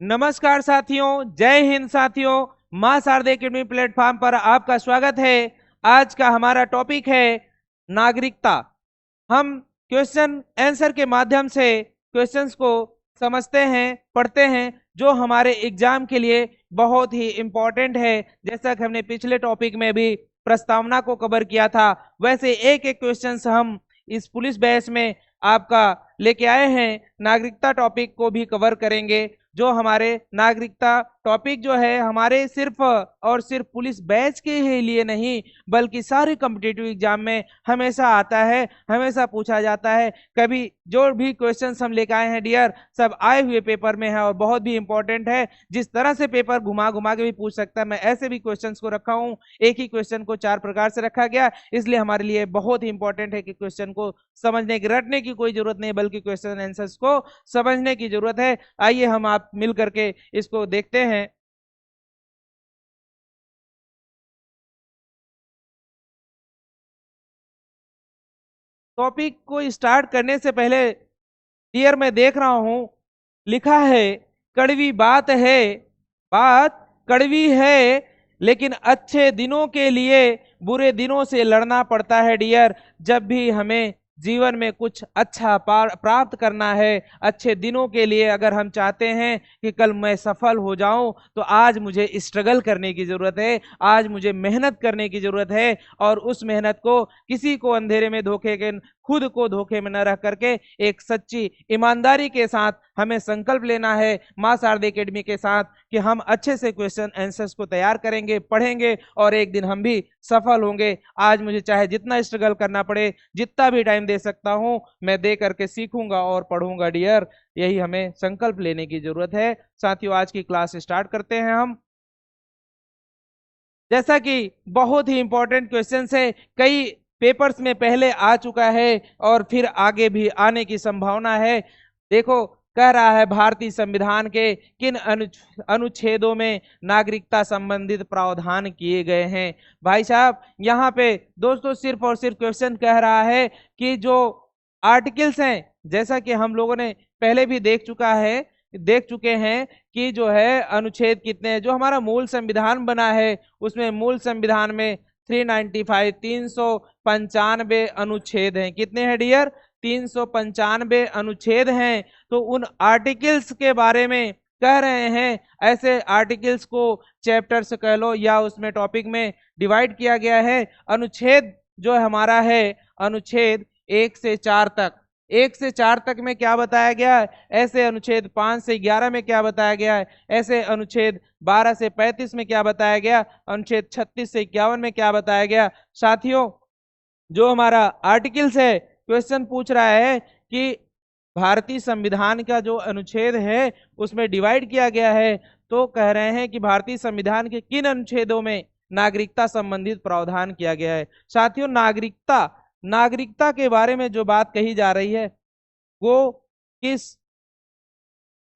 नमस्कार साथियों, जय हिंद साथियों। मां शारदे अकेडमी प्लेटफॉर्म पर आपका स्वागत है। आज का हमारा टॉपिक है नागरिकता। हम क्वेश्चन आंसर के माध्यम से क्वेश्चंस को समझते हैं, पढ़ते हैं, जो हमारे एग्जाम के लिए बहुत ही इम्पोर्टेंट है। जैसा कि हमने पिछले टॉपिक में भी प्रस्तावना को कवर किया था, वैसे एक एक क्वेश्चंस हम इस पुलिस बैच में आपका लेके आए हैं। नागरिकता टॉपिक को भी कवर करेंगे। जो हमारे नागरिकता टॉपिक जो है हमारे सिर्फ और सिर्फ पुलिस बैच के ही लिए नहीं, बल्कि सारे कॉम्पिटिटिव एग्जाम में हमेशा आता है, हमेशा पूछा जाता है। कभी जो भी क्वेश्चंस हम लेकर आए हैं डियर, सब आए हुए पेपर में है और बहुत भी इंपॉर्टेंट है। जिस तरह से पेपर घुमा घुमा के भी पूछ सकता है, मैं ऐसे भी क्वेश्चंस को रखा हूँ। एक ही क्वेश्चन को 4 प्रकार से रखा गया, इसलिए हमारे लिए बहुत ही इंपॉर्टेंट है कि क्वेश्चन को समझने की, रटने की कोई जरूरत नहीं, बल्कि क्वेश्चन आंसर्स को समझने की जरूरत है। आइए हम आप मिल करके इसको देखते हैं। टॉपिक को स्टार्ट करने से पहले डियर मैं देख रहा हूं, लिखा है कड़वी बात है, बात कड़वी है, लेकिन अच्छे दिनों के लिए बुरे दिनों से लड़ना पड़ता है डियर। जब भी हमें जीवन में कुछ अच्छा प्राप्त करना है, अच्छे दिनों के लिए अगर हम चाहते हैं कि कल मैं सफल हो जाऊं, तो आज मुझे स्ट्रगल करने की जरूरत है, आज मुझे मेहनत करने की जरूरत है। और उस मेहनत को किसी को अंधेरे में धोखे के, खुद को धोखे में न रख करके एक सच्ची ईमानदारी के साथ हमें संकल्प लेना है मां शारदे एकेडमी के साथ कि हम अच्छे से क्वेश्चन आंसर्स को तैयार करेंगे, पढ़ेंगे और एक दिन हम भी सफल होंगे। आज मुझे चाहे जितना स्ट्रगल करना पड़े, जितना भी टाइम दे सकता हूं, मैं दे करके सीखूंगा और पढ़ूंगा डियर। यही हमें संकल्प लेने की जरूरत है। साथियों, आज की क्लास स्टार्ट करते हैं हम। जैसा कि बहुत ही इंपॉर्टेंट क्वेश्चन है, कई पेपर्स में पहले आ चुका है और फिर आगे भी आने की संभावना है। देखो, कह रहा है भारतीय संविधान के किन अनुच्छेदों में नागरिकता संबंधित प्रावधान किए गए हैं। भाई साहब, यहाँ पे दोस्तों सिर्फ और सिर्फ क्वेश्चन कह रहा है कि जो आर्टिकल्स हैं, जैसा कि हम लोगों ने पहले भी देख चुके हैं कि जो है अनुच्छेद कितने हैं। जो हमारा मूल संविधान बना है, उसमें मूल संविधान में 395 395 अनुच्छेद हैं। कितने हैं डियर? 395 अनुच्छेद हैं। तो उन आर्टिकल्स के बारे में कह रहे हैं। ऐसे आर्टिकल्स को चैप्टर्स कह लो या उसमें टॉपिक में डिवाइड किया गया है। अनुच्छेद जो हमारा है, अनुच्छेद 1 से 4 तक, 1 से 4 तक में क्या बताया गया है, ऐसे अनुच्छेद 5 से 11 में क्या बताया गया है, ऐसे अनुच्छेद 12 से 35 में क्या बताया गया, अनुच्छेद 36 से 51 में क्या बताया गया। साथियों, जो हमारा आर्टिकल्स है, क्वेश्चन पूछ रहा है कि भारतीय संविधान का जो अनुच्छेद है उसमें डिवाइड किया गया है, तो कह रहे हैं कि भारतीय संविधान के किन अनुच्छेदों में नागरिकता संबंधित प्रावधान किया गया है। साथियों, नागरिकता के बारे में जो बात कही जा रही है, वो किस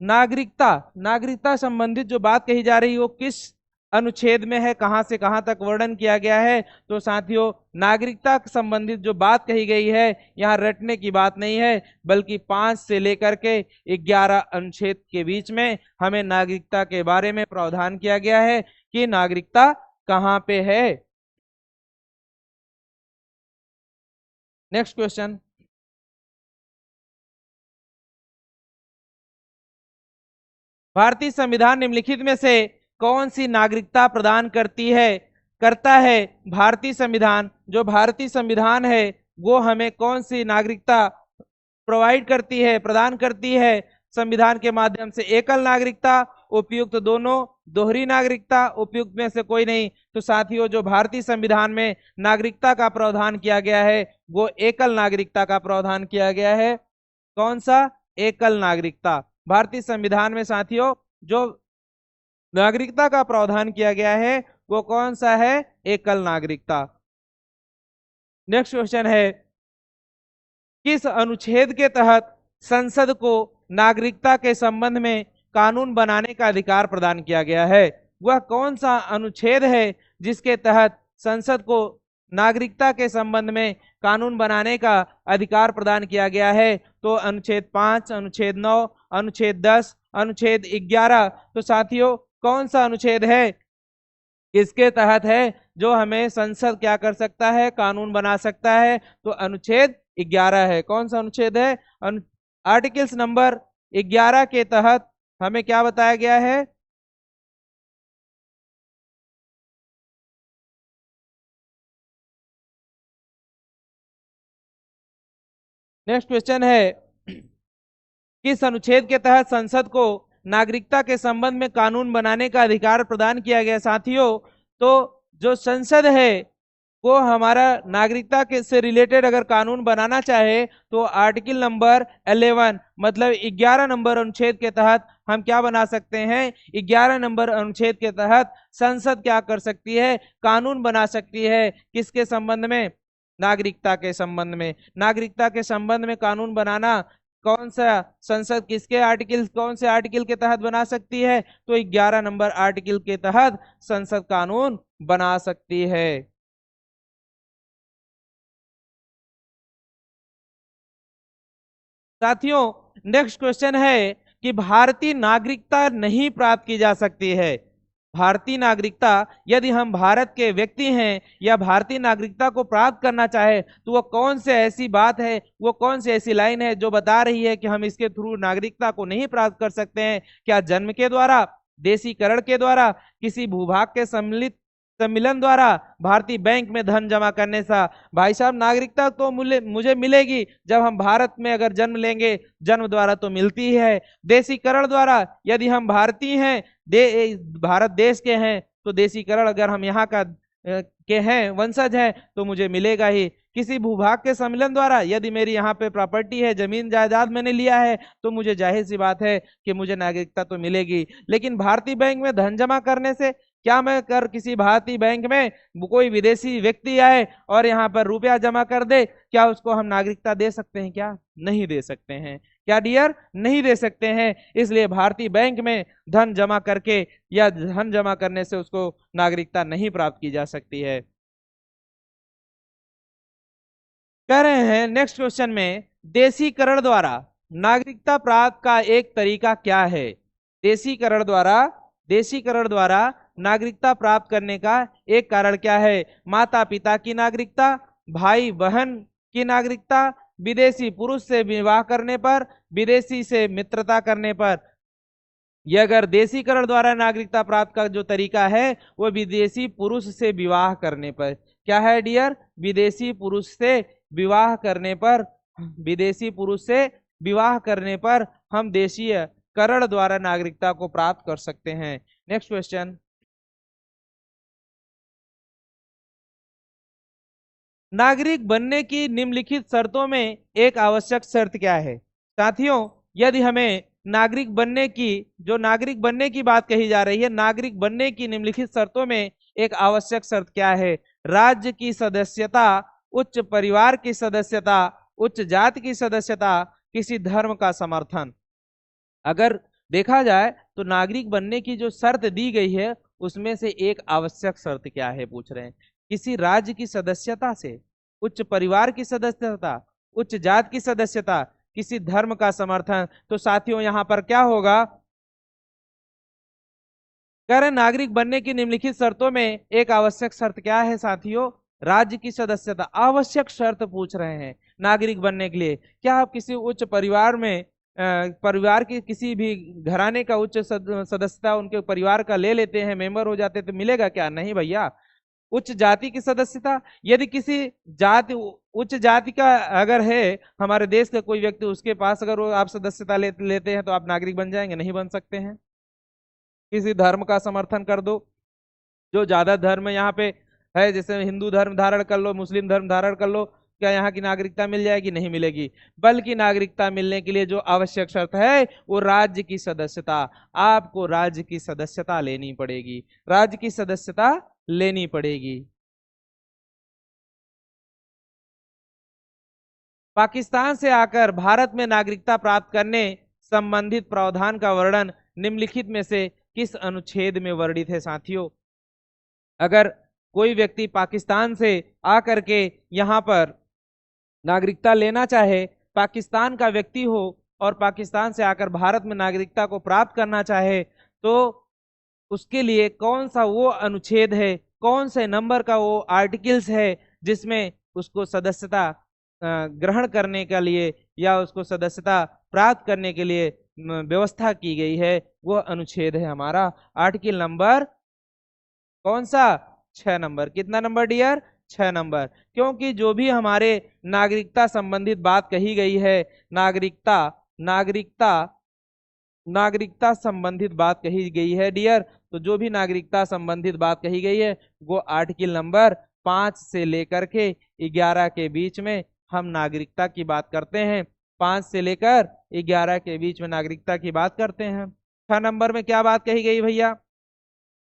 नागरिकता संबंधित जो बात कही जा रही है, वो किस अनुच्छेद में है, कहां से कहां तक वर्णन किया गया है। तो साथियों, नागरिकता संबंधित जो बात कही गई है, यहाँ रटने की बात नहीं है, बल्कि 5 से लेकर के 11 अनुच्छेद के बीच में हमें नागरिकता के बारे में प्रावधान किया गया है कि नागरिकता कहां पे है। नेक्स्ट क्वेश्चन, भारतीय संविधान निम्नलिखित में से कौन सी नागरिकता प्रदान करता है। भारतीय संविधान, जो भारतीय संविधान है, वो हमें कौन सी नागरिकता प्रोवाइड करती है, प्रदान करती है। संविधान के माध्यम से एकल नागरिकता, उपयुक्त दोनों, दोहरी नागरिकता, उपयुक्त में से कोई नहीं। तो साथियों, जो भारतीय संविधान में नागरिकता का प्रावधान किया गया है, वो एकल नागरिकता का प्रावधान किया गया है। कौन सा? एकल नागरिकता। भारतीय संविधान में साथियों जो नागरिकता का प्रावधान किया गया है, वो कौन सा है? एकल नागरिकता। नेक्स्ट क्वेश्चन है, किस अनुच्छेद के तहत संसद को नागरिकता के संबंध में कानून बनाने का अधिकार प्रदान किया गया है। वह कौन सा अनुच्छेद है जिसके तहत संसद को नागरिकता के संबंध में कानून बनाने का अधिकार प्रदान किया गया है? तो अनुच्छेद 5, अनुच्छेद 9, अनुच्छेद 10 अनुच्छेद 11। तो साथियों कौन सा अनुच्छेद है इसके तहत है जो हमें संसद क्या कर सकता है, कानून बना सकता है? तो अनुच्छेद 11 है। कौन सा अनुच्छेद है? आर्टिकल्स नंबर 11 के तहत हमें क्या बताया गया है? नेक्स्ट क्वेश्चन है, किस अनुच्छेद के तहत संसद को नागरिकता के संबंध में कानून बनाने का अधिकार प्रदान किया गया? साथियों तो जो संसद है वो हमारा नागरिकता के से रिलेटेड अगर कानून बनाना चाहे तो आर्टिकल नंबर 11 मतलब 11 नंबर अनुच्छेद के तहत हम क्या बना सकते हैं? 11 नंबर अनुच्छेद के तहत संसद क्या कर सकती है? कानून बना सकती है। किसके संबंध में? नागरिकता के संबंध में। नागरिकता के संबंध में कानून बनाना कौन सा संसद किसके आर्टिकल, कौन से आर्टिकल के तहत बना सकती है? तो 11 नंबर आर्टिकल के तहत संसद कानून बना सकती है। साथियों नेक्स्ट क्वेश्चन है कि भारतीय नागरिकता नहीं प्राप्त की जा सकती है। भारतीय नागरिकता यदि हम भारत के व्यक्ति हैं या भारतीय नागरिकता को प्राप्त करना चाहे तो वो कौन से ऐसी बात है, वो कौन सी ऐसी लाइन है जो बता रही है कि हम इसके थ्रू नागरिकता को नहीं प्राप्त कर सकते हैं? क्या जन्म के द्वारा, देशीकरण के द्वारा, किसी भूभाग के सम्मिलित सम्मिलन द्वारा, भारतीय बैंक में धन जमा करने से? भाई साहब नागरिकता तो मुझे मिलेगी जब हम भारत में अगर जन्म लेंगे, जन्म द्वारा तो मिलती है। देशीकरण द्वारा, यदि हम भारतीय हैं, भारत देश के हैं तो देशीकरण अगर हम यहाँ का के हैं, वंशज हैं, तो मुझे मिलेगा ही। किसी भूभाग के सम्मेलन द्वारा, यदि मेरी यहाँ पे प्रॉपर्टी है, जमीन जायदाद मैंने लिया है, तो मुझे जाहिर सी बात है कि मुझे नागरिकता तो मिलेगी। लेकिन भारतीय बैंक में धन जमा करने से, क्या मैं कर किसी भारतीय बैंक में कोई विदेशी व्यक्ति आए और यहाँ पर रुपया जमा कर दे, क्या उसको हम नागरिकता दे सकते हैं? क्या नहीं दे सकते हैं? क्या डियर? नहीं दे सकते हैं। इसलिए भारतीय बैंक में धन जमा करके या धन जमा करने से उसको नागरिकता नहीं प्राप्त की जा सकती है। कह रहे हैं नेक्स्ट क्वेश्चन में, देशीकरण द्वारा नागरिकता प्राप्त का एक तरीका क्या है? देशीकरण द्वारा नागरिकता प्राप्त करने का एक कारण क्या है? माता पिता की नागरिकता, भाई बहन की नागरिकता, विदेशी पुरुष से विवाह करने पर, विदेशी से मित्रता करने पर। यह अगर देशीकरण द्वारा नागरिकता प्राप्त का जो तरीका है वो विदेशी पुरुष से विवाह करने पर। क्या है डियर? विदेशी पुरुष से विवाह करने पर, विदेशी पुरुष से विवाह करने पर हम देशीय करण द्वारा नागरिकता को प्राप्त कर सकते हैं। नेक्स्ट क्वेश्चन, नागरिक बनने की निम्नलिखित शर्तों में एक आवश्यक शर्त क्या है? साथियों यदि हमें नागरिक बनने की, जो नागरिक बनने की बात कही जा रही है, नागरिक बनने की निम्नलिखित शर्तों में एक आवश्यक शर्त क्या है? राज्य की सदस्यता, उच्च परिवार की सदस्यता, उच्च जाति की सदस्यता, किसी धर्म का समर्थन। अगर देखा जाए तो नागरिक बनने की जो शर्त दी गई है उसमें से एक आवश्यक शर्त क्या है पूछ रहे हैं? किसी राज्य की सदस्यता से, उच्च परिवार की सदस्यता, उच्च जाति की सदस्यता, किसी धर्म का समर्थन। तो साथियों यहाँ पर क्या होगा? कह रहे नागरिक बनने की निम्नलिखित शर्तों में एक आवश्यक शर्त क्या है साथियों? राज्य की सदस्यता। आवश्यक शर्त पूछ रहे हैं नागरिक बनने के लिए। क्या आप किसी उच्च परिवार में परिवार की किसी भी घराने का उच्च सदस्यता उनके परिवार का ले लेते हैं, मेंबर हो जाते, तो मिलेगा क्या? नहीं भैया। उच्च जाति की सदस्यता, यदि किसी जाति, उच्च जाति का अगर है हमारे देश का कोई व्यक्ति, उसके पास अगर वो आप सदस्यता लेते हैं तो आप नागरिक बन जाएंगे? नहीं बन सकते हैं। किसी धर्म का समर्थन कर दो, जो ज्यादा धर्म यहाँ पे है, जैसे हिंदू धर्म धारण कर लो, मुस्लिम धर्म धारण कर लो, क्या यहाँ की नागरिकता मिल जाएगी? नहीं मिलेगी। बल्कि नागरिकता मिलने के लिए जो आवश्यक शर्त है वो राज्य की सदस्यता। आपको राज्य की सदस्यता लेनी पड़ेगी, राज्य की सदस्यता लेनी पड़ेगी। पाकिस्तान से आकर भारत में नागरिकता प्राप्त करने संबंधित प्रावधान का वर्णन निम्नलिखित में से किस अनुच्छेद में वर्णित है? साथियों अगर कोई व्यक्ति पाकिस्तान से आकर के यहाँ पर नागरिकता लेना चाहे, पाकिस्तान का व्यक्ति हो, और पाकिस्तान से आकर भारत में नागरिकता को प्राप्त करना चाहे तो उसके लिए कौन सा वो अनुच्छेद है, कौन से नंबर का वो आर्टिकल्स है जिसमें उसको सदस्यता ग्रहण करने के लिए या उसको सदस्यता प्राप्त करने के लिए व्यवस्था की गई है, वो अनुच्छेद है हमारा आर्टिकल नंबर कौन सा, 6 नंबर। कितना नंबर डियर, 6 नंबर। क्योंकि जो भी हमारे नागरिकता संबंधित बात कही गई है, नागरिकता नागरिकता नागरिकता संबंधित बात कही गई है डियर, तो जो भी नागरिकता संबंधित बात कही गई है वो आर्टिकल नंबर 5 से लेकर के 11 के बीच में हम नागरिकता की बात करते हैं। 5 से लेकर 11 के बीच में नागरिकता की बात करते हैं। 6 नंबर में क्या बात कही गई भैया,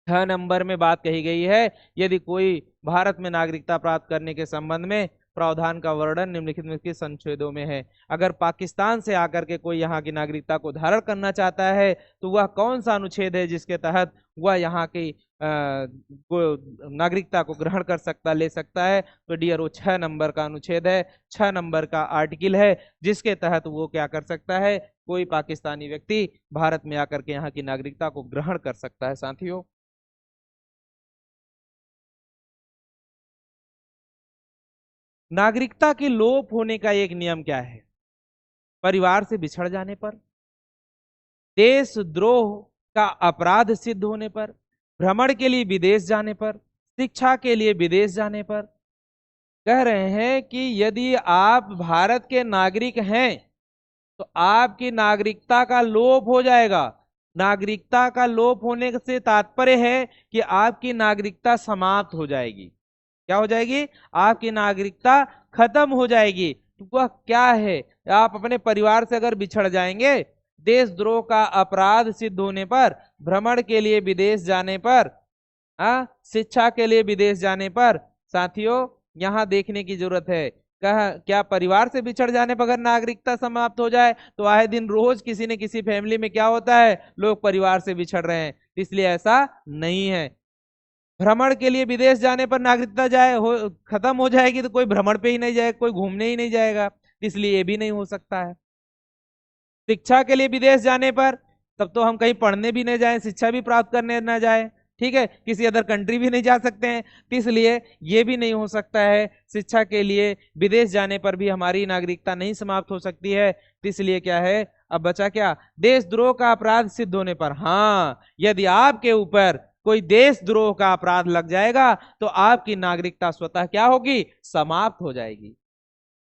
6 नंबर में बात कही गई है, यदि कोई भारत में नागरिकता प्राप्त करने के संबंध में प्रावधान का वर्णन निम्नलिखित में के संशोधनों में है। अगर पाकिस्तान से आकर के कोई यहाँ की नागरिकता को धारण करना चाहता है तो वह कौन सा अनुच्छेद है जिसके तहत वह यहाँ की नागरिकता को ग्रहण कर सकता, ले सकता है, तो डियर वो 6 नंबर का अनुच्छेद है, 6 नंबर का आर्टिकल है, जिसके तहत वो क्या कर सकता है, कोई पाकिस्तानी व्यक्ति भारत में आकर के यहाँ की नागरिकता को ग्रहण कर सकता है। साथियों, नागरिकता के लोप होने का एक नियम क्या है, परिवार से बिछड़ जाने पर, देशद्रोह का अपराध सिद्ध होने पर, भ्रमण के लिए विदेश जाने पर, शिक्षा के लिए विदेश जाने पर। कह रहे हैं कि यदि आप भारत के नागरिक हैं तो आपकी नागरिकता का लोप हो जाएगा। नागरिकता का लोप होने से तात्पर्य है कि आपकी नागरिकता समाप्त हो जाएगी। क्या हो जाएगी, आपकी नागरिकता खत्म हो जाएगी। तो वह क्या है, आप अपने परिवार से अगर बिछड़ जाएंगे, देशद्रोह का अपराध सिद्ध होने पर, भ्रमण के लिए विदेश जाने पर, शिक्षा के लिए विदेश जाने पर। साथियों, यहाँ देखने की जरूरत है, क्या परिवार से बिछड़ जाने पर अगर नागरिकता समाप्त हो जाए तो आए दिन रोज किसी न किसी फैमिली में क्या होता है, लोग परिवार से बिछड़ रहे हैं, इसलिए ऐसा नहीं है। भ्रमण के लिए विदेश जाने पर नागरिकता खत्म हो जाएगी तो कोई भ्रमण पे ही नहीं जाएगा, कोई घूमने ही नहीं जाएगा, इसलिए ये भी नहीं हो सकता है। शिक्षा के लिए विदेश जाने पर, तब तो हम कहीं पढ़ने भी नहीं जाए, शिक्षा भी प्राप्त करने ना जाए, ठीक है, किसी अदर कंट्री भी नहीं जा सकते हैं, तो इसलिए ये भी नहीं हो सकता है। शिक्षा के लिए विदेश जाने पर भी हमारी नागरिकता नहीं समाप्त हो सकती है, तो इसलिए क्या है, अब बचा क्या, देशद्रोह का अपराध सिद्ध होने पर। हाँ, यदि आपके ऊपर कोई देशद्रोह का अपराध लग जाएगा तो आपकी नागरिकता स्वतः क्या होगी, समाप्त हो जाएगी,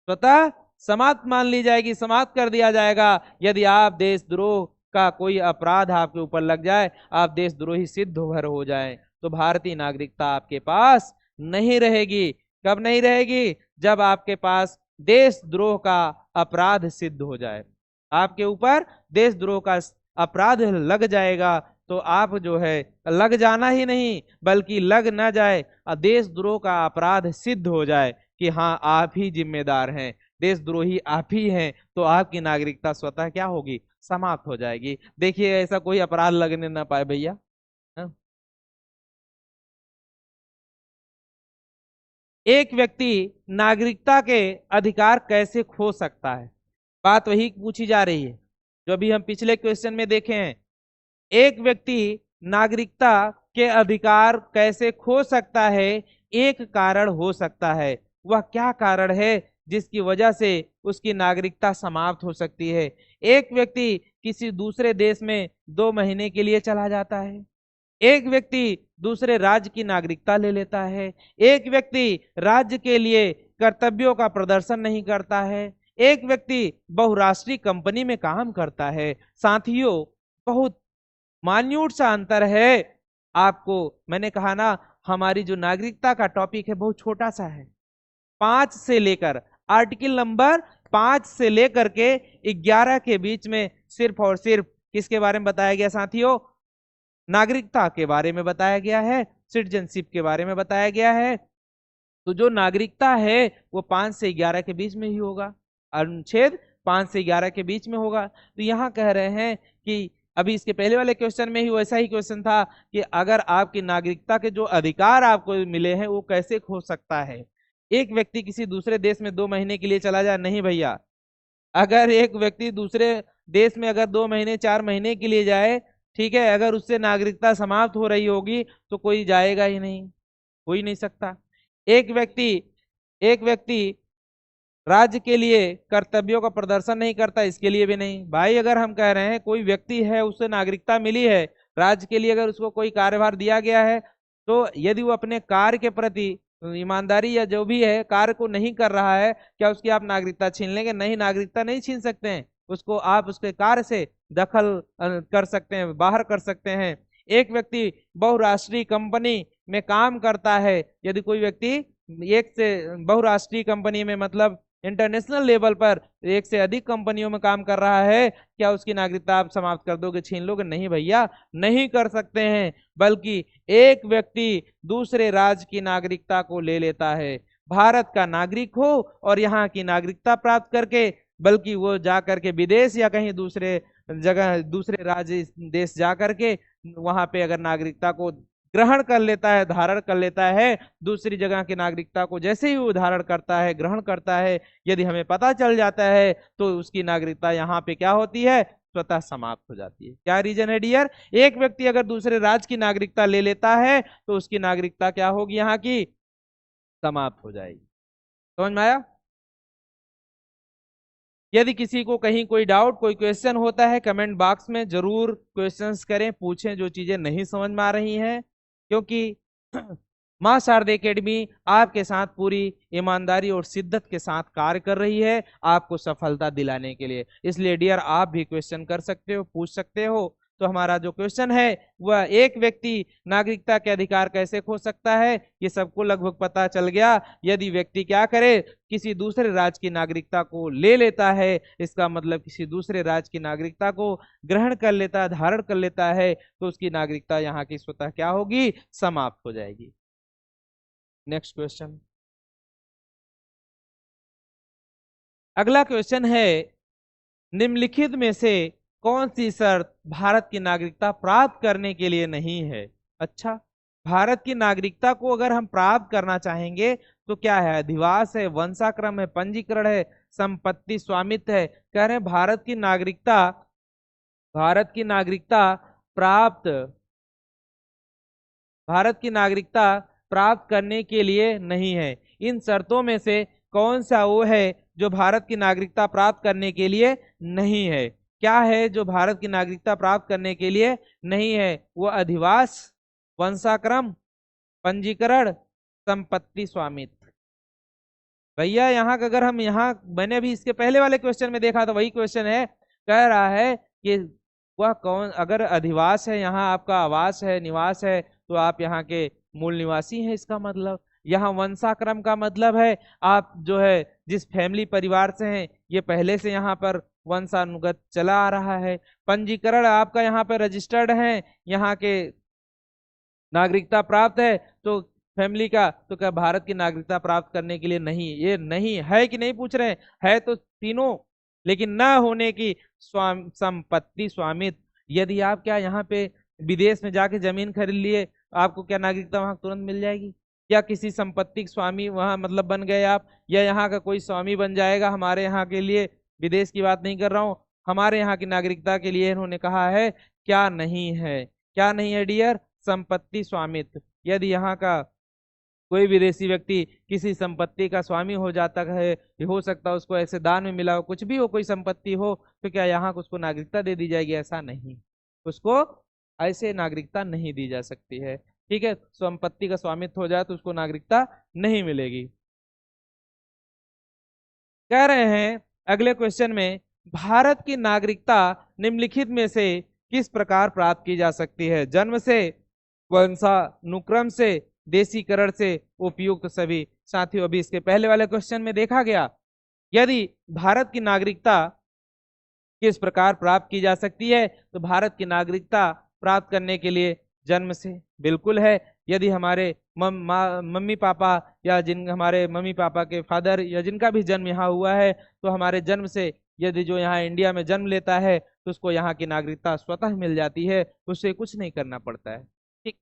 स्वतः समाप्त मान ली जाएगी, समाप्त कर दिया जाएगा। यदि आप देशद्रोह का कोई अपराध आपके ऊपर लग जाए, आप देशद्रोही सिद्ध भर हो जाए, तो भारतीय नागरिकता आपके पास नहीं रहेगी। कब नहीं रहेगी, जब आपके पास देशद्रोह का अपराध सिद्ध हो जाए, आपके ऊपर देशद्रोह का अपराध लग जाएगा, तो आप जो है, लग जाना ही नहीं बल्कि लग ना जाए, देशद्रोह का अपराध सिद्ध हो जाए कि हाँ आप ही जिम्मेदार हैं, देशद्रोही आप ही हैं, तो आपकी नागरिकता स्वतः क्या होगी, समाप्त हो जाएगी। देखिए, ऐसा कोई अपराध लगने ना पाए भैया। एक व्यक्ति नागरिकता के अधिकार कैसे खो सकता है, बात वही पूछी जा रही है जो अभी हम पिछले क्वेश्चन में देखे हैं। एक व्यक्ति नागरिकता के अधिकार कैसे खो सकता है, एक कारण हो सकता है, वह क्या कारण है जिसकी वजह से उसकी नागरिकता समाप्त हो सकती है। एक व्यक्ति किसी दूसरे देश में 2 महीने के लिए चला जाता है, एक व्यक्ति दूसरे राज्य की नागरिकता ले लेता है, एक व्यक्ति राज्य के लिए कर्तव्यों का प्रदर्शन नहीं करता है, एक व्यक्ति बहुराष्ट्रीय कंपनी में काम करता है। साथियों, बहुत मान्यूट सा अंतर है। आपको मैंने कहा ना, हमारी जो नागरिकता का टॉपिक है बहुत छोटा सा है। 5 से लेकर आर्टिकल नंबर 5 से लेकर के 11 के बीच में सिर्फ और सिर्फ किसके बारे में बताया गया साथियों, नागरिकता के बारे में बताया गया है, सिटीजनशिप के बारे में बताया गया है। तो जो नागरिकता है वो 5 से 11 के बीच में ही होगा, अनुच्छेद 5 से 11 के बीच में होगा। तो यहाँ कह रहे हैं कि अभी इसके पहले वाले क्वेश्चन में ही वैसा ही क्वेश्चन था कि अगर आपकी नागरिकता के जो अधिकार आपको मिले हैं वो कैसे खो सकता है। एक व्यक्ति किसी दूसरे देश में 2 महीने के लिए चला जाए, नहीं भैया, अगर एक व्यक्ति दूसरे देश में अगर 2 महीने 4 महीने के लिए जाए, ठीक है, अगर उससे नागरिकता समाप्त हो रही होगी तो कोई जाएगा ही नहीं, हो ही नहीं सकता। एक व्यक्ति एक व्यक्ति राज्य के लिए कर्तव्यों का प्रदर्शन नहीं करता, इसके लिए भी नहीं। भाई अगर हम कह रहे हैं कोई व्यक्ति है, उसे नागरिकता मिली है, राज्य के लिए अगर उसको कोई कार्यभार दिया गया है, तो यदि वो अपने कार्य के प्रति ईमानदारी या जो भी है कार्य को नहीं कर रहा है, क्या उसकी आप नागरिकता छीन लेंगे? नहीं, नागरिकता नहीं छीन सकते हैं, उसको आप उसके कार्य से दखल कर सकते हैं, बाहर कर सकते हैं। एक व्यक्ति बहुराष्ट्रीय कंपनी में काम करता है, यदि कोई व्यक्ति एक से बहुराष्ट्रीय कंपनी में मतलब इंटरनेशनल लेवल पर एक से अधिक कंपनियों में काम कर रहा है, क्या उसकी नागरिकता आप समाप्त कर दोगे, छीन लोगे? नहीं भैया, नहीं कर सकते हैं। बल्कि एक व्यक्ति दूसरे राज्य की नागरिकता को ले लेता है, भारत का नागरिक हो और यहाँ की नागरिकता प्राप्त करके, बल्कि वो जा करके विदेश या कहीं दूसरे जगह दूसरे राज्य देश जा करके वहां पे अगर नागरिकता को ग्रहण कर लेता है, धारण कर लेता है, दूसरी जगह की नागरिकता को जैसे ही वो धारण करता है, ग्रहण करता है, यदि हमें पता चल जाता है तो उसकी नागरिकता यहाँ पे क्या होती है? स्वतः समाप्त हो जाती है। क्या रीजन है डियर? एक व्यक्ति अगर दूसरे राज्य की नागरिकता ले लेता है तो उसकी नागरिकता क्या होगी? यहाँ की समाप्त हो जाएगी। समझ में आया? यदि किसी को कहीं कोई डाउट, कोई क्वेश्चन होता है, कमेंट बॉक्स में जरूर क्वेश्चंस करें, पूछें जो चीजें नहीं समझ में आ रही हैं, क्योंकि मां शारदा एकेडमी आपके साथ पूरी ईमानदारी और शिद्दत के साथ कार्य कर रही है आपको सफलता दिलाने के लिए। इसलिए डियर आप भी क्वेश्चन कर सकते हो, पूछ सकते हो। तो हमारा जो क्वेश्चन है वह, एक व्यक्ति नागरिकता के अधिकार कैसे खो सकता है? ये सबको लगभग पता चल गया। यदि व्यक्ति क्या करे, किसी दूसरे राज्य की नागरिकता को ले लेता है, इसका मतलब किसी दूसरे राज्य की नागरिकता को ग्रहण कर लेता है, धारण कर लेता है, तो उसकी नागरिकता यहाँ की स्वतः क्या होगी? समाप्त हो जाएगी। नेक्स्ट क्वेश्चन, अगला क्वेश्चन है, निम्नलिखित में से कौन सी शर्त भारत की नागरिकता प्राप्त करने के लिए नहीं है? अच्छा, भारत की नागरिकता को अगर हम प्राप्त करना चाहेंगे तो क्या है? अधिवास है, वंशाक्रम है, पंजीकरण है, संपत्ति स्वामित्व है। कह रहे हैं भारत की नागरिकता प्राप्त भारत की नागरिकता प्राप्त करने के लिए नहीं है। इन शर्तों में से कौन सा वो है जो भारत की नागरिकता प्राप्त करने के लिए नहीं है? क्या है जो भारत की नागरिकता प्राप्त करने के लिए नहीं है? वो अधिवास, वंशाक्रम, पंजीकरण, संपत्ति स्वामित्व। भैया यहाँ का अगर हम मैंने अभी इसके पहले वाले क्वेश्चन में देखा तो वही क्वेश्चन है, कह रहा है कि वह कौन, अगर अधिवास है, यहाँ आपका आवास है, निवास है, तो आप यहाँ के मूल निवासी हैं, इसका मतलब। यहाँ वंशाक्रम का मतलब है आप जो है जिस फैमिली परिवार से हैं, ये पहले से यहाँ पर वंशानुगत चला आ रहा है। पंजीकरण आपका यहाँ पे रजिस्टर्ड है, यहाँ के नागरिकता प्राप्त है, तो फैमिली का, तो क्या भारत की नागरिकता प्राप्त करने के लिए नहीं? ये नहीं है कि नहीं पूछ रहे हैं, है तो तीनों, लेकिन न होने की संपत्ति स्वामित्व। यदि आप क्या यहाँ पे विदेश में जाके जमीन खरीद लिए, आपको क्या नागरिकता वहां तुरंत मिल जाएगी? या किसी संपत्ति के स्वामी वहां मतलब बन गए आप, या यहाँ का कोई स्वामी बन जाएगा हमारे यहाँ के लिए? विदेश की बात नहीं कर रहा हूँ, हमारे यहाँ की नागरिकता के लिए इन्होंने कहा है क्या नहीं है? क्या नहीं है डियर? संपत्ति स्वामित्व। यदि यहाँ का कोई विदेशी व्यक्ति किसी संपत्ति का स्वामी हो जाता है, हो सकता है उसको ऐसे दान में मिला हो, कुछ भी हो, कोई संपत्ति हो, तो क्या यहाँ उसको नागरिकता दे दी जाएगी? ऐसा नहीं, उसको ऐसे नागरिकता नहीं दी जा सकती है। ठीक है, संपत्ति का स्वामित्व हो जाए तो उसको नागरिकता नहीं मिलेगी। कह रहे हैं अगले क्वेश्चन में, भारत की नागरिकता निम्नलिखित में से किस प्रकार प्राप्त की जा सकती है? जन्म से, वंशानुक्रम से, देशीकरण से, उपयुक्त सभी। साथियों अभी इसके पहले वाले क्वेश्चन में देखा गया, यदि भारत की नागरिकता किस प्रकार प्राप्त की जा सकती है, तो भारत की नागरिकता प्राप्त करने के लिए जन्म से बिल्कुल है। यदि हमारे मम्मी पापा या जिन हमारे मम्मी पापा के फादर या जिनका भी जन्म यहाँ हुआ है, तो हमारे जन्म से यदि जो यहाँ इंडिया में जन्म लेता है तो उसको यहाँ की नागरिकता स्वतः मिल जाती है, उससे कुछ नहीं करना पड़ता है। ठीक,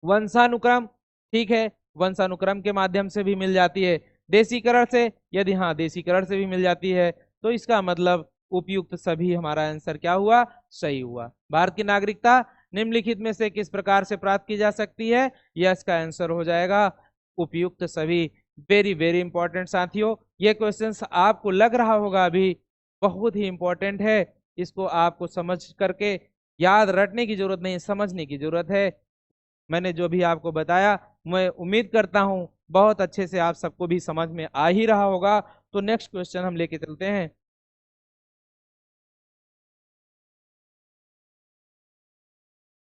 वंशानुक्रम, ठीक है, वंशानुक्रम के माध्यम से भी मिल जाती है। देशीकरण से, यदि हाँ देशीकरण से भी मिल जाती है, तो इसका मतलब उपयुक्त सभी हमारा आंसर क्या हुआ, सही हुआ। भारत की नागरिकता निम्नलिखित में से किस प्रकार से प्राप्त की जा सकती है, यह इसका आंसर हो जाएगा उपयुक्त सभी। वेरी वेरी इंपॉर्टेंट साथियों, ये क्वेश्चंस आपको लग रहा होगा अभी बहुत ही इंपॉर्टेंट है, इसको आपको समझ करके याद रटने की जरूरत नहीं, समझने की जरूरत है। मैंने जो भी आपको बताया, मैं उम्मीद करता हूं बहुत अच्छे से आप सबको भी समझ में आ ही रहा होगा। तो नेक्स्ट क्वेश्चन हम लेके चलते हैं।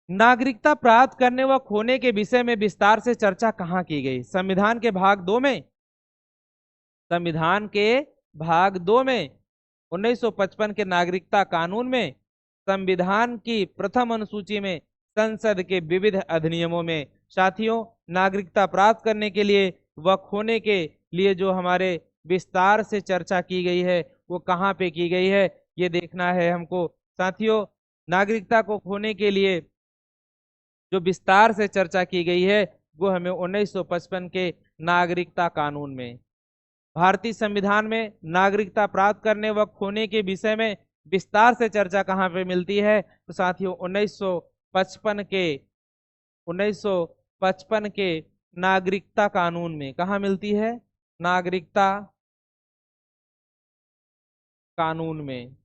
नागरिकता प्राप्त करने व खोने के विषय में विस्तार से चर्चा कहाँ की गई? संविधान के भाग 2 में, संविधान के भाग 2 में, 1955 के नागरिकता कानून में, संविधान की प्रथम अनुसूची में, संसद के विविध अधिनियमों में। साथियों, नागरिकता प्राप्त करने के लिए व खोने के लिए जो हमारे विस्तार से चर्चा की गई है वो कहाँ पे की गई है, ये देखना है हमको। साथियों, नागरिकता को खोने के लिए जो विस्तार से चर्चा की गई है वो हमें 1955 के नागरिकता कानून में। भारतीय संविधान में नागरिकता प्राप्त करने व खोने के विषय में विस्तार से चर्चा कहाँ पे मिलती है? तो साथियों 1955 के नागरिकता कानून में। कहाँ मिलती है? नागरिकता कानून में।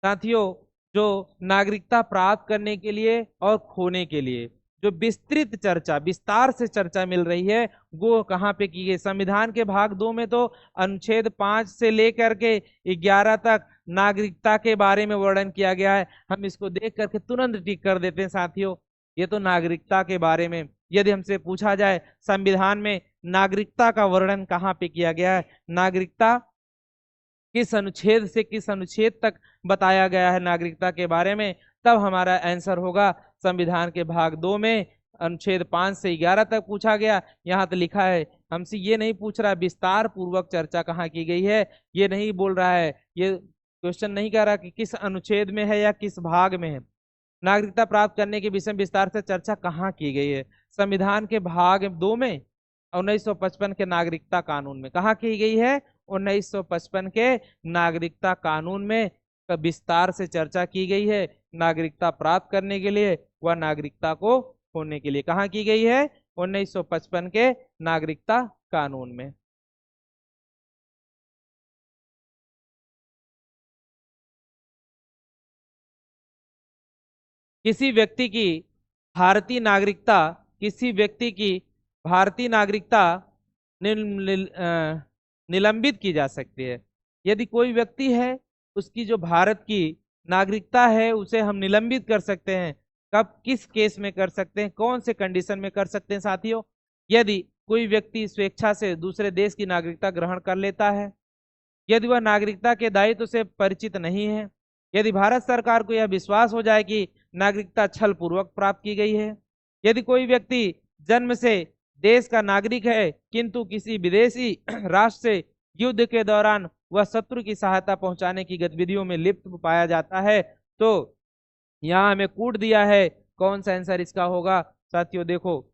साथियों, जो नागरिकता प्राप्त करने के लिए और खोने के लिए जो विस्तृत चर्चा, विस्तार से चर्चा मिल रही है वो कहाँ पे की गई? संविधान के भाग 2 में तो अनुच्छेद 5 से लेकर के 11 तक नागरिकता के बारे में वर्णन किया गया है। हम इसको देख करके तुरंत टिक कर देते हैं साथियों, ये तो नागरिकता के बारे में। यदि हमसे पूछा जाए संविधान में नागरिकता का वर्णन कहाँ पे किया गया है, नागरिकता किस अनुच्छेद से किस अनुच्छेद तक बताया गया है नागरिकता के बारे में, तब हमारा आंसर होगा संविधान के भाग 2 में अनुच्छेद 5 से 11 तक पूछा गया। यहाँ तो लिखा है, हमसे ये नहीं पूछ रहा विस्तार पूर्वक चर्चा कहाँ की गई है, ये नहीं बोल रहा है, ये क्वेश्चन नहीं कह रहा कि किस अनुच्छेद में है या किस भाग में है। नागरिकता प्राप्त करने के विषय में विस्तार से चर्चा कहाँ की गई है? संविधान के भाग 2 में, 1955 के नागरिकता कानून में। कहाँ की गई है? 1955 के नागरिकता कानून में विस्तार से चर्चा की गई है नागरिकता प्राप्त करने के लिए व नागरिकता को खोने के लिए। कहाँ की गई है? 1955 के नागरिकता कानून में। किसी व्यक्ति की भारतीय नागरिकता, किसी व्यक्ति की भारतीय नागरिकता निलंबित की जा सकती है। यदि कोई व्यक्ति है उसकी जो भारत की नागरिकता है उसे हम निलंबित कर सकते हैं। कब, किस केस में कर सकते हैं, कौन से कंडीशन में कर सकते हैं साथियों? यदि कोई व्यक्ति स्वेच्छा से दूसरे देश की नागरिकता ग्रहण कर लेता है, यदि वह नागरिकता के दायित्व से परिचित नहीं है, यदि भारत सरकार को यह विश्वास हो जाए कि नागरिकता छल पूर्वक प्राप्त की गई है, यदि कोई व्यक्ति जन्म से देश का नागरिक है किंतु किसी विदेशी राष्ट्र से युद्ध के दौरान वह शत्रु की सहायता पहुंचाने की गतिविधियों में लिप्त पाया जाता है, तो यहां हमें कूट दिया है। कौन सा आंसर इसका होगा साथियों? देखो,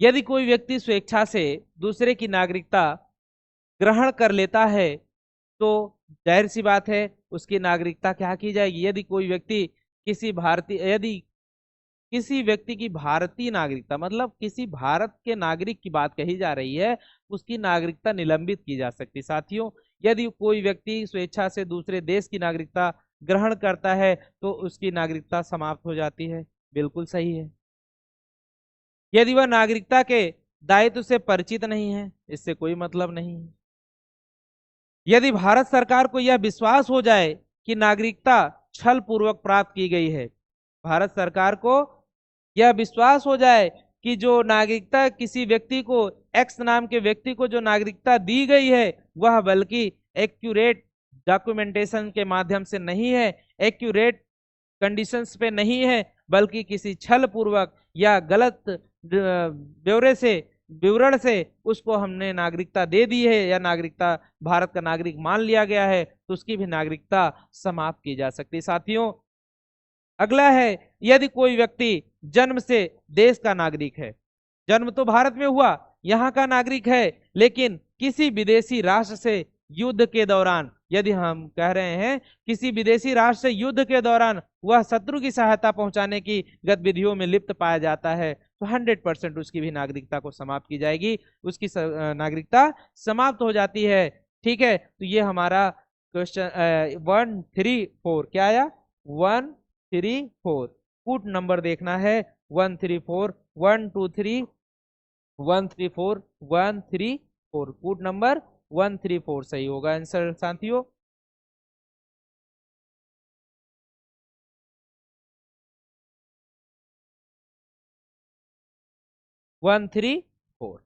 यदि कोई व्यक्ति स्वेच्छा से दूसरे की नागरिकता ग्रहण कर लेता है तो जाहिर सी बात है उसकी नागरिकता क्या की जाएगी? यदि कोई व्यक्ति किसी भारतीय, यदि किसी व्यक्ति की भारतीय नागरिकता, मतलब किसी भारत के नागरिक की बात कही जा रही है, उसकी नागरिकता निलंबित की जा सकती है। साथियों, यदि कोई व्यक्ति स्वेच्छा से दूसरे देश की नागरिकता ग्रहण करता है तो उसकी नागरिकता समाप्त हो जाती है। बिल्कुल सही है। यदि वह नागरिकता के दायित्व से परिचित नहीं है, इससे कोई मतलब नहीं है। यदि भारत सरकार को यह विश्वास हो जाए कि नागरिकता छल पूर्वक प्राप्त की गई है, भारत सरकार को यह विश्वास हो जाए कि जो नागरिकता किसी व्यक्ति को, एक्स नाम के व्यक्ति को जो नागरिकता दी गई है वह बल्कि एक्यूरेट डॉक्यूमेंटेशन के माध्यम से नहीं है, एक्यूरेट कंडीशंस पे नहीं है, बल्कि किसी छल पूर्वक या गलत ब्यौरे से, विवरण से उसको हमने नागरिकता दे दी है या नागरिकता भारत का नागरिक मान लिया गया है, तो उसकी भी नागरिकता समाप्त की जा सकती है। साथियों, अगला है, यदि कोई व्यक्ति जन्म से देश का नागरिक है, जन्म तो भारत में हुआ यहाँ का नागरिक है लेकिन किसी विदेशी राष्ट्र से युद्ध के दौरान, यदि हम कह रहे हैं किसी विदेशी राष्ट्र से युद्ध के दौरान वह शत्रु की सहायता पहुंचाने की गतिविधियों में लिप्त पाया जाता है, तो 100% उसकी भी नागरिकता को समाप्त की जाएगी, उसकी नागरिकता समाप्त हो जाती है। ठीक है, तो ये हमारा क्वेश्चन 134 क्या आया, 134। कूट नंबर देखना है 134, 123 134 134, कूट नंबर 134 सही होगा आंसर साथियों। 134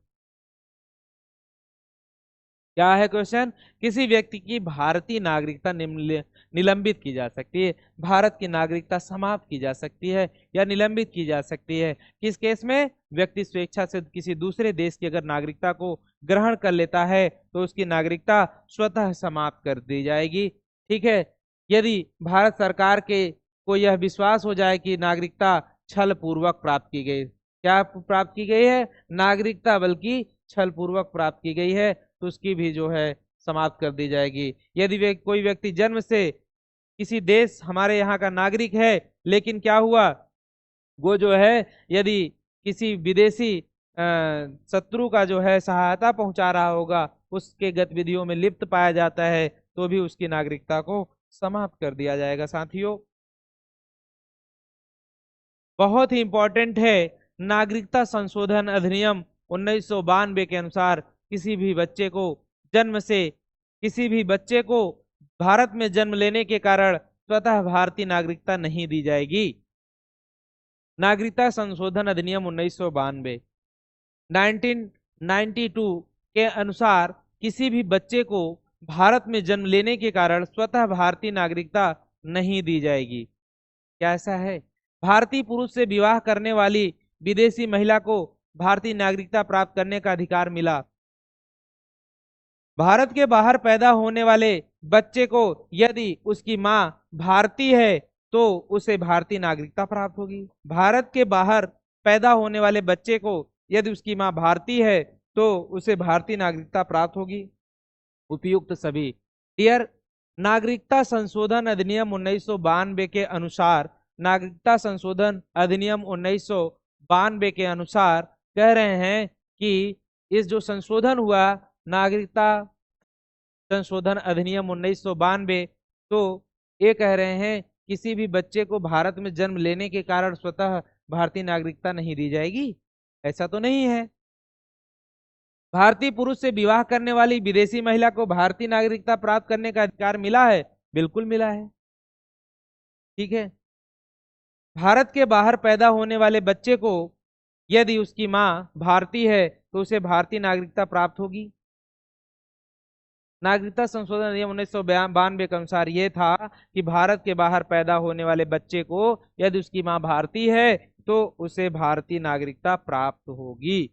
क्या है क्वेश्चन, किसी व्यक्ति की भारतीय नागरिकता निलंबित की जा सकती है, भारत की नागरिकता समाप्त की जा सकती है या निलंबित की जा सकती है। किस केस में, व्यक्ति स्वेच्छा से किसी दूसरे देश की अगर नागरिकता को ग्रहण कर लेता है तो उसकी नागरिकता स्वतः समाप्त कर दी जाएगी। ठीक है, यदि भारत सरकार के को यह विश्वास हो जाए कि नागरिकता छल पूर्वक प्राप्त की गई, क्या प्राप्त की गई है, नागरिकता बल्कि छल पूर्वक प्राप्त की गई है, तो उसकी भी जो है समाप्त कर दी जाएगी। यदि कोई व्यक्ति जन्म से किसी देश हमारे यहाँ का नागरिक है लेकिन क्या हुआ, वो जो है यदि किसी विदेशी शत्रु का जो है सहायता पहुंचा रहा होगा, उसके गतिविधियों में लिप्त पाया जाता है, तो भी उसकी नागरिकता को समाप्त कर दिया जाएगा साथियों। बहुत ही इंपॉर्टेंट है, नागरिकता संशोधन अधिनियम 1992 के अनुसार किसी भी बच्चे को जन्म से, किसी भी बच्चे को भारत में जन्म लेने के कारण स्वतः भारतीय नागरिकता नहीं दी जाएगी। नागरिकता संशोधन अधिनियम 1992 1992 के अनुसार किसी भी बच्चे को भारत में जन्म लेने के कारण स्वतः भारतीय नागरिकता नहीं दी जाएगी। क्या ऐसा है, भारतीय पुरुष से विवाह करने वाली विदेशी महिला को भारतीय नागरिकता प्राप्त करने का अधिकार मिला। भारत के बाहर पैदा होने वाले बच्चे को यदि उसकी मां भारतीय है तो उसे भारतीय नागरिकता प्राप्त होगी। भारत के बाहर पैदा होने वाले बच्चे को यदि उसकी मां भारतीय है तो उसे भारतीय नागरिकता प्राप्त होगी। उपयुक्त सभी डियर, नागरिकता संशोधन अधिनियम 1992 के अनुसार, नागरिकता संशोधन अधिनियम 1992 के अनुसार कह रहे हैं कि इस जो संशोधन हुआ नागरिकता संशोधन अधिनियम 1992, तो ये कह रहे हैं किसी भी बच्चे को भारत में जन्म लेने के कारण स्वतः भारतीय नागरिकता नहीं दी जाएगी, ऐसा तो नहीं है। भारतीय पुरुष से विवाह करने वाली विदेशी महिला को भारतीय नागरिकता प्राप्त करने का अधिकार मिला है, बिल्कुल मिला है। ठीक है, भारत के बाहर पैदा होने वाले बच्चे को यदि उसकी मां भारतीय है तो उसे भारतीय नागरिकता प्राप्त होगी। नागरिकता संशोधन अधिनियम 1992 के अनुसार यह था कि भारत के बाहर पैदा होने वाले बच्चे को यदि उसकी मां भारतीय है तो उसे भारतीय नागरिकता प्राप्त होगी।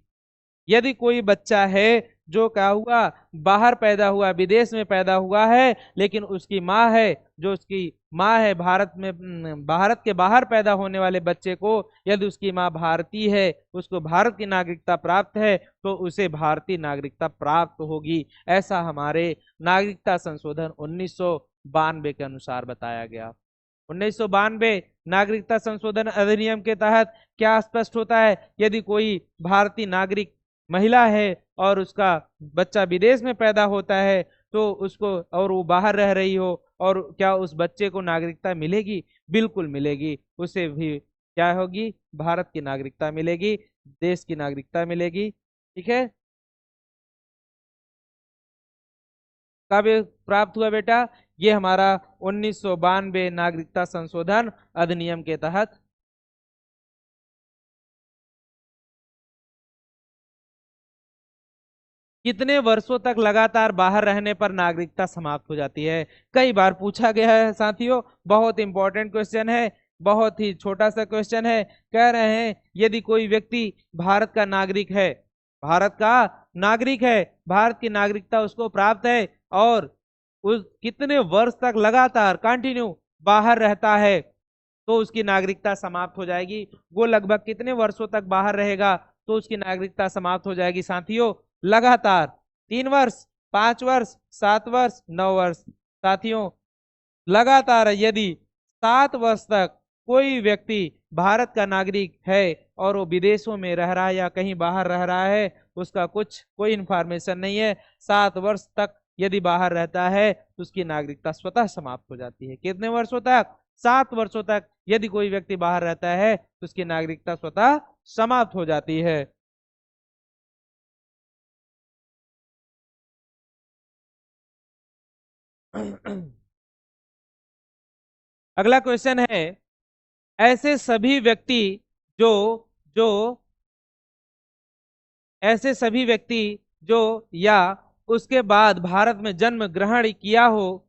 यदि कोई बच्चा है जो क्या हुआ, बाहर पैदा हुआ, विदेश में पैदा हुआ है, लेकिन उसकी माँ है, जो उसकी माँ है भारत में, भारत के बाहर पैदा होने वाले बच्चे को यदि उसकी माँ भारतीय है, उसको भारत की नागरिकता प्राप्त है, तो उसे भारतीय नागरिकता प्राप्त होगी। ऐसा हमारे नागरिकता संशोधन 1992 के अनुसार बताया गया। 1992 नागरिकता संशोधन अधिनियम के तहत क्या स्पष्ट होता है, यदि कोई भारतीय नागरिक महिला है और उसका बच्चा विदेश में पैदा होता है तो उसको, और वो बाहर रह रही हो, और क्या उस बच्चे को नागरिकता मिलेगी, बिल्कुल मिलेगी। उसे भी क्या होगी, भारत की नागरिकता मिलेगी, देश की नागरिकता मिलेगी। ठीक है, कब प्राप्त हुआ बेटा, ये हमारा 1992 नागरिकता संशोधन अधिनियम के तहत। कितने वर्षों तक लगातार बाहर रहने पर नागरिकता समाप्त हो जाती है, कई बार पूछा गया है साथियों, बहुत इंपॉर्टेंट क्वेश्चन है, बहुत ही छोटा सा क्वेश्चन है। कह रहे हैं यदि कोई व्यक्ति भारत का नागरिक है, भारत का नागरिक है, भारत की नागरिकता उसको प्राप्त है और उस कितने वर्ष तक लगातार कंटिन्यू बाहर रहता है तो उसकी नागरिकता समाप्त हो जाएगी। वो लगभग कितने वर्षों तक बाहर रहेगा, तो उसकी नागरिकता समाप्त हो जाएगी साथियों। लगातार 3 वर्ष, 5 वर्ष, 7 वर्ष, 9 वर्ष। साथियों लगातार यदि 7 वर्ष तक कोई व्यक्ति भारत का नागरिक है और वो विदेशों में रह रहा है या कहीं बाहर रह रहा है, उसका कोई इंफॉर्मेशन नहीं है, 7 वर्ष तक यदि बाहर रहता है तो उसकी नागरिकता स्वतः समाप्त हो जाती है। कितने वर्षों तक? 7 वर्षों तक यदि कोई व्यक्ति बाहर रहता है तो उसकी नागरिकता स्वतः समाप्त हो जाती है। अगला क्वेश्चन है, ऐसे सभी व्यक्ति जो जो ऐसे सभी व्यक्ति जो या उसके बाद भारत में जन्म ग्रहण किया हो,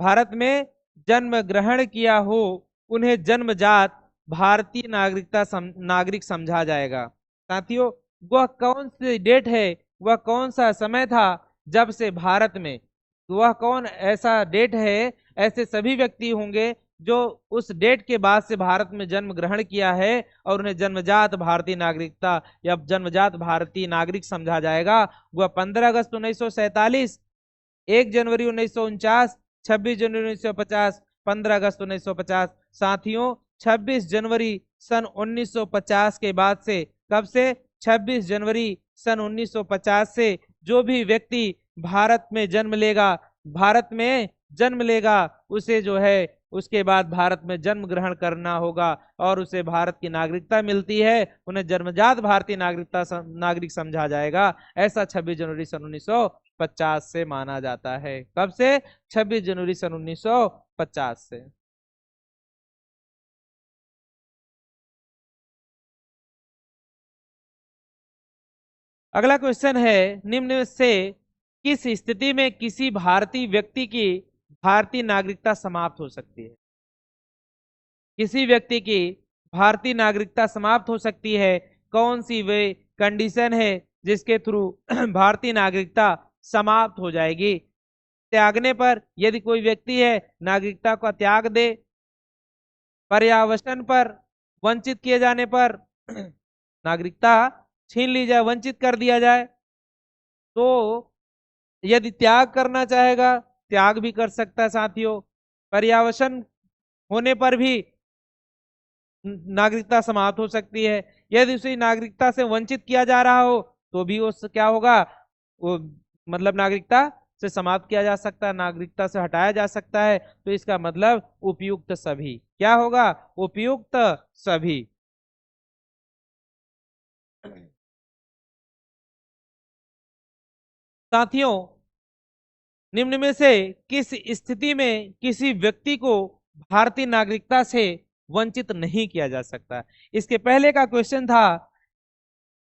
भारत में जन्म ग्रहण किया हो, उन्हें जन्मजात भारतीय नागरिक समझा जाएगा। साथियों वह कौन सी डेट है, वह कौन सा समय था जब से भारत में, वह कौन ऐसा डेट है, ऐसे सभी व्यक्ति होंगे जो उस डेट के बाद से भारत में जन्म ग्रहण किया है और उन्हें जन्मजात भारतीय नागरिकता या जन्मजात भारतीय नागरिक समझा जाएगा। वह 15 अगस्त 1947, 1 जनवरी 1949, 26 जनवरी 1950, 15 अगस्त 1950। साथियों 26 जनवरी सन 1950 के बाद से, कब से? 26 जनवरी सन 1950 से जो भी व्यक्ति भारत में जन्म लेगा, भारत में जन्म लेगा, उसे जो है उसके बाद भारत में जन्म ग्रहण करना होगा और उसे भारत की नागरिकता मिलती है, उन्हें जन्मजात भारतीय नागरिक समझा जाएगा। ऐसा 26 जनवरी सन 1950 से माना जाता है। कब से? 26 जनवरी सन 1950 से। अगला क्वेश्चन है, निम्न में से किस स्थिति में किसी भारतीय व्यक्ति की भारतीय नागरिकता समाप्त हो सकती है? किसी व्यक्ति की भारतीय नागरिकता समाप्त हो सकती है, कौन सी वे कंडीशन है जिसके थ्रू भारतीय नागरिकता समाप्त हो जाएगी? त्यागने पर, यदि कोई व्यक्ति है नागरिकता का त्याग दे, पर्यावसन पर, वंचित किए जाने पर, नागरिकता छीन ली जाए, वंचित कर दिया जाए, तो यदि त्याग करना चाहेगा त्याग भी कर सकता है साथियों। पर्यावसन होने पर भी नागरिकता समाप्त हो सकती है। यदि उसे नागरिकता से वंचित किया जा रहा हो तो भी उस क्या होगा, वो मतलब नागरिकता से समाप्त किया जा सकता है, नागरिकता से हटाया जा सकता है। तो इसका मतलब उपयुक्त सभी, क्या होगा? उपयुक्त सभी। साथियों निम्न में से किस स्थिति में किसी व्यक्ति को भारतीय नागरिकता से वंचित नहीं किया जा सकता? इसके पहले का क्वेश्चन था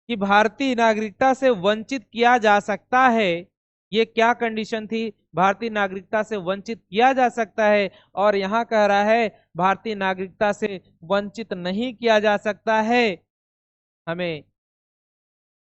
कि भारतीय नागरिकता से वंचित किया जा सकता है, ये क्या कंडीशन थी? भारतीय नागरिकता से वंचित किया जा सकता है, और यहाँ कह रहा है भारतीय नागरिकता से वंचित नहीं किया जा सकता है। हमें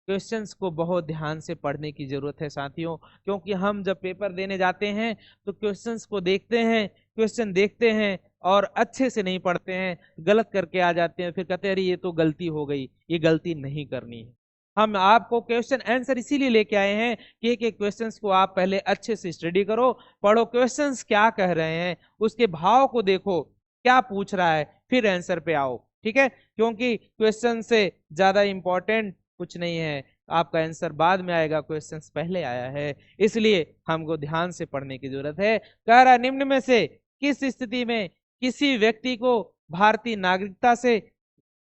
क्वेश्चंस को बहुत ध्यान से पढ़ने की जरूरत है साथियों, क्योंकि हम जब पेपर देने जाते हैं तो क्वेश्चंस को देखते हैं, क्वेश्चन देखते हैं और अच्छे से नहीं पढ़ते हैं, गलत करके आ जाते हैं, फिर कहते हैं अरे ये तो गलती हो गई। ये गलती नहीं करनी है। हम आपको क्वेश्चन आंसर इसीलिए लेके आए हैं कि एक एक क्वेश्चंस को आप पहले अच्छे से स्टडी करो, पढ़ो, क्वेश्चंस क्या कह रहे हैं, उसके भाव को देखो, क्या पूछ रहा है, फिर आंसर पे आओ। ठीक है, क्योंकि क्वेश्चन से ज्यादा इंपॉर्टेंट कुछ नहीं है, आपका आंसर बाद में आएगा, क्वेश्चंस पहले आया है, इसलिए हमको ध्यान से पढ़ने की जरूरत है। कह रहा निम्न में से किस स्थिति में किसी व्यक्ति को भारतीय नागरिकता से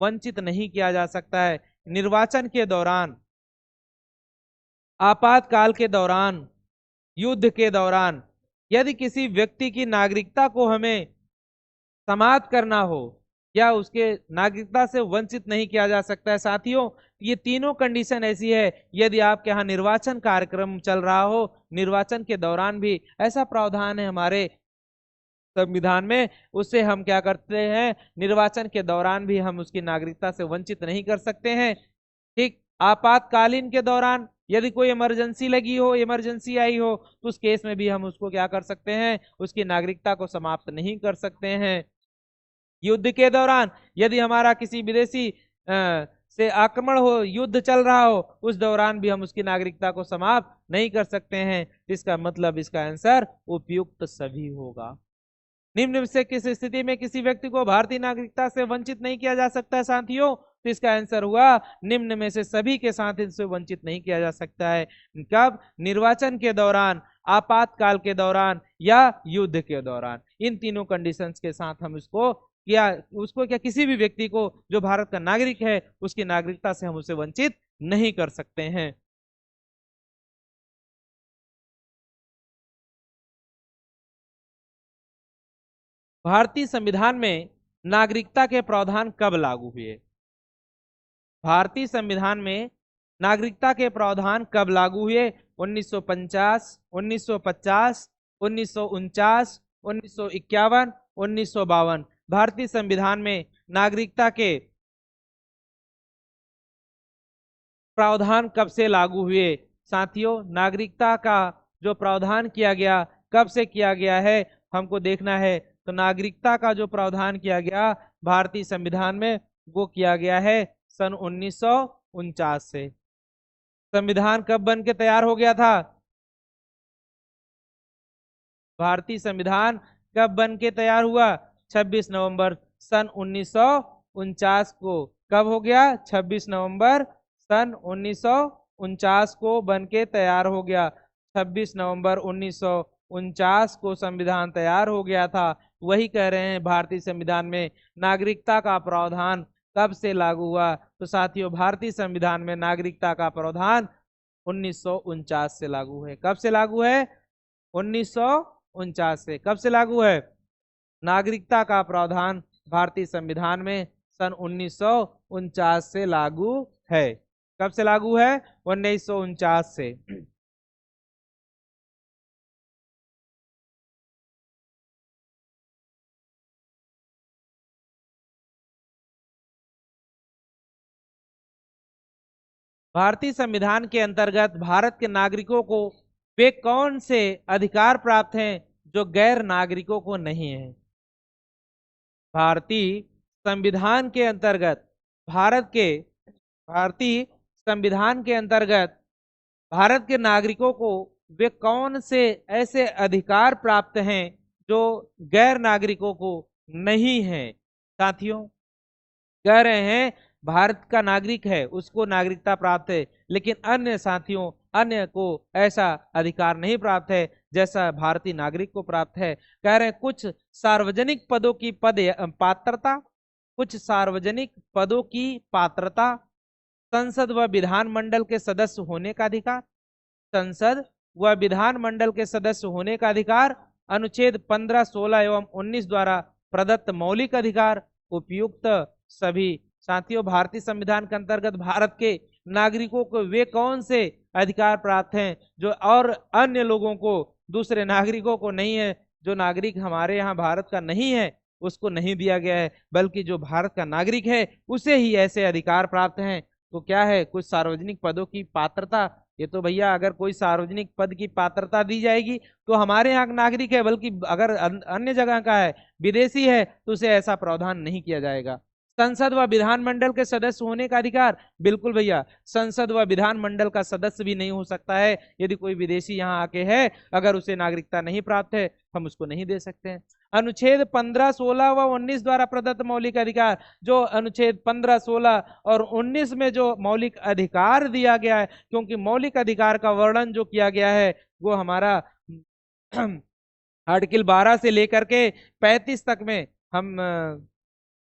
वंचित नहीं किया जा सकता है? निर्वाचन के दौरान, आपातकाल के दौरान, युद्ध के दौरान, यदि किसी व्यक्ति की नागरिकता को हमें समाप्त करना हो या उसके नागरिकता से वंचित नहीं किया जा सकता है। साथियों ये तीनों कंडीशन ऐसी है, यदि आपके यहाँ निर्वाचन कार्यक्रम चल रहा हो, निर्वाचन के दौरान भी ऐसा प्रावधान है हमारे संविधान में, उससे हम क्या करते हैं, निर्वाचन के दौरान भी हम उसकी नागरिकता से वंचित नहीं कर सकते हैं। ठीक, आपातकालीन के दौरान यदि कोई इमरजेंसी लगी हो, इमरजेंसी आई हो, तो उस केस में भी हम उसको क्या कर सकते हैं, उसकी नागरिकता को समाप्त नहीं कर सकते हैं। युद्ध के दौरान यदि हमारा किसी विदेशी से आक्रमण हो, युद्ध चल रहा हो, उस दौरान भी हम उसकी नागरिकता को समाप्त नहीं कर सकते हैं। इसका मतलब इसका आंसर उपयुक्त सभी होगा। निम्न में से किस स्थिति में किसी व्यक्ति को भारतीय नागरिकता से वंचित नहीं किया जा सकता है साथियों? तो इसका आंसर हुआ निम्न में से सभी के साथ इनसे वंचित नहीं किया जा सकता है। कब? निर्वाचन के दौरान, आपातकाल के दौरान या युद्ध के दौरान। इन तीनों कंडीशंस के साथ हम उसको क्या किसी भी व्यक्ति को जो भारत का नागरिक है उसकी नागरिकता से हम उसे वंचित नहीं कर सकते हैं। भारतीय संविधान में नागरिकता के प्रावधान कब लागू हुए? भारतीय संविधान में नागरिकता के प्रावधान कब लागू हुए? 1950, 1950, 1949, 1951, 1952। भारतीय संविधान में नागरिकता के प्रावधान कब से लागू हुए? साथियों, नागरिकता का जो प्रावधान किया गया कब से किया गया है हमको देखना है। तो नागरिकता का जो प्रावधान किया गया भारतीय संविधान में वो किया गया है सन 1949 से। संविधान कब बन के तैयार हो गया था? भारतीय संविधान कब बन के तैयार हुआ? 26 नवंबर सन 1949 को। कब हो गया? 26 नवंबर सन 1949 को बन के तैयार हो गया। 26 नवंबर 1949 को संविधान तैयार हो गया था। वही कह रहे हैं भारतीय संविधान में नागरिकता का प्रावधान कब से लागू हुआ? तो साथियों, भारतीय संविधान में नागरिकता का प्रावधान 1949 से लागू है। कब से लागू है? 1949 से। कब से लागू है? नागरिकता का प्रावधान भारतीय संविधान में सन 1949 से लागू है। कब से लागू है? 1949 से। भारतीय संविधान के अंतर्गत भारत के नागरिकों को वे कौन से अधिकार प्राप्त हैं जो गैर नागरिकों को नहीं है? भारतीय संविधान के अंतर्गत भारतीय संविधान के अंतर्गत भारत के नागरिकों को वे कौन से ऐसे अधिकार प्राप्त हैं जो गैर नागरिकों को नहीं है? साथियों, कह रहे हैं भारत का नागरिक है उसको नागरिकता प्राप्त है, लेकिन अन्य साथियों, अन्य को ऐसा अधिकार नहीं प्राप्त है जैसा भारतीय नागरिक को प्राप्त है। कह रहे हैं कुछ सार्वजनिक पदों की पात्रता, कुछ सार्वजनिक पदों की पात्रता, संसद व विधानमंडल के सदस्य होने का अधिकार, संसद व विधानमंडल के सदस्य होने का अधिकार, अनुच्छेद 15, 16 एवं 19 द्वारा प्रदत्त मौलिक अधिकार, उपयुक्त सभी। साथियों, भारतीय संविधान के अंतर्गत भारत के नागरिकों को वे कौन से अधिकार प्राप्त हैं जो और अन्य लोगों को, दूसरे नागरिकों को नहीं है? जो नागरिक हमारे यहाँ भारत का नहीं है उसको नहीं दिया गया है, बल्कि जो भारत का नागरिक है उसे ही ऐसे अधिकार प्राप्त हैं। तो क्या है? कुछ सार्वजनिक पदों की पात्रता। ये तो भैया अगर कोई सार्वजनिक पद की पात्रता दी जाएगी तो हमारे यहाँ नागरिक है, बल्कि अगर अन्य जगह का है, विदेशी है, तो उसे ऐसा प्रावधान नहीं किया जाएगा। संसद व विधानमंडल के सदस्य होने का अधिकार, बिल्कुल भैया, संसद व विधानमंडल का सदस्य भी नहीं हो सकता है यदि कोई विदेशी यहाँ आके है, अगर उसे नागरिकता नहीं प्राप्त है हम उसको नहीं दे सकते हैं। अनुच्छेद 15, 16 व 19 द्वारा प्रदत्त मौलिक अधिकार, जो अनुच्छेद 15, 16 और 19 में जो मौलिक अधिकार दिया गया है, क्योंकि मौलिक अधिकार का वर्णन जो किया गया है वो हमारा आर्टिकल 12 से लेकर के 35 तक में हम